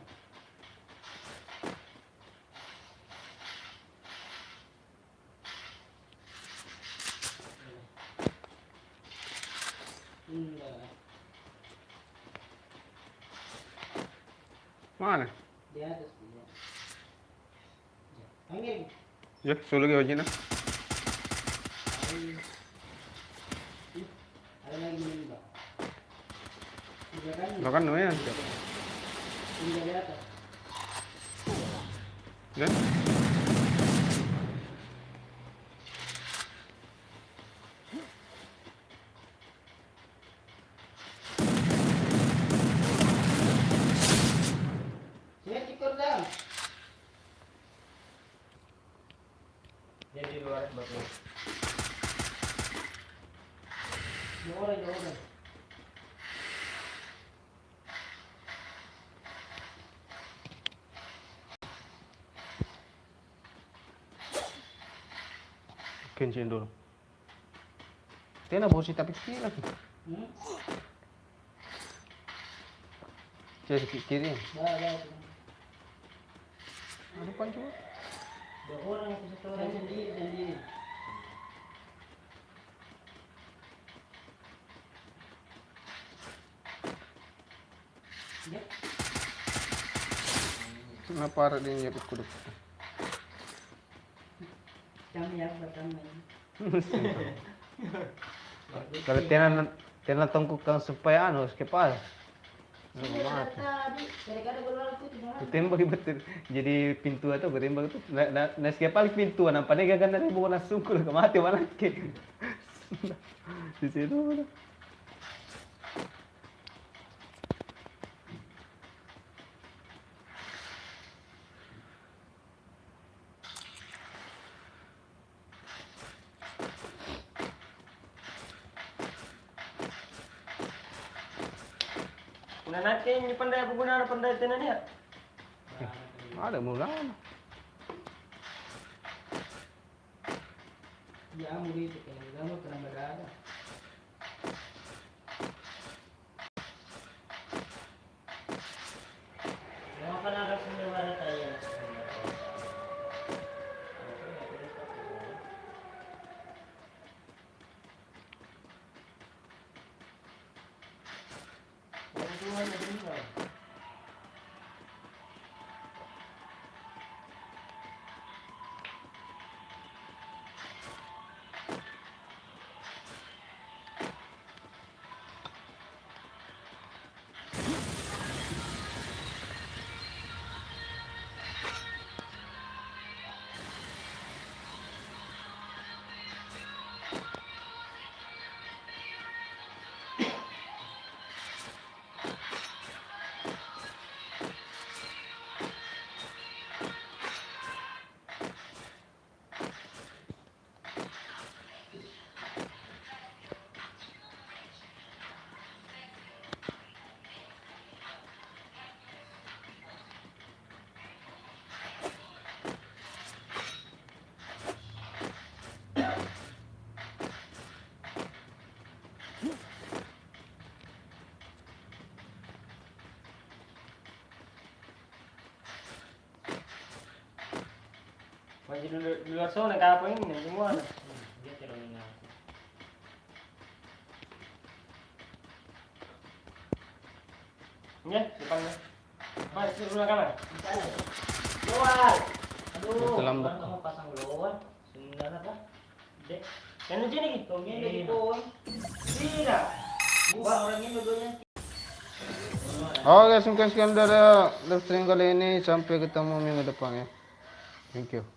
Speaker 4: Enggak.
Speaker 1: Mana?
Speaker 4: Di atas dia. Angin.
Speaker 1: Ya, suruh lagi wajib.
Speaker 4: Ada lagi menembak. Tiga kan?
Speaker 1: Belakang lu ya.
Speaker 4: Tiga di atas.
Speaker 1: Dah.
Speaker 4: Saya cikor dah.
Speaker 3: Dia di luar bagus.
Speaker 4: Dua orang, dua orang.
Speaker 1: Kencing dulu. Tiada bosi tapi kiri lagi. Jadi kiri.
Speaker 4: Dah.
Speaker 1: Ada pancu.
Speaker 4: Dua orang itu satu orang sendiri. Ya.
Speaker 1: Kenapa ada dia nyebut kudu?
Speaker 4: Kami yang pertama ini.
Speaker 1: Kalau tiada tongkukkan supaya anu kepala. Mati.
Speaker 4: Tadi, kadang-kadang keluar itu di mana?
Speaker 1: Tembak betul. Jadi pintu atau berembak itu. Nah sekali pintu nampaknya gak ada bukan langsung kalau mati mana ke. Di situ.
Speaker 3: Nah nanti ini pandai penggunaan pandai tenan ya.
Speaker 1: Ada mulai.
Speaker 4: Ya, murid itu kan, kamu pernah berada.
Speaker 2: Mau kan ada sendiri tayo. Tuhan ada di mana?
Speaker 3: Masih di luar sana kapal ini semua.
Speaker 2: Dia terlalu
Speaker 3: Ya, depannya. Mas, di rumah kamar.
Speaker 2: Luar.
Speaker 1: Itu
Speaker 2: Aduh,
Speaker 1: lambak.
Speaker 2: baru kamu pasang luar. Sunda apa? Dek.
Speaker 3: Yang lucu nih.
Speaker 2: Tongnya dari pohon.
Speaker 3: Tidak.
Speaker 2: Bukan orangnya dua-duanya.
Speaker 1: Oke, sekian dari live stream kali ini. Sampai ketemu minggu depan ya. Thank you.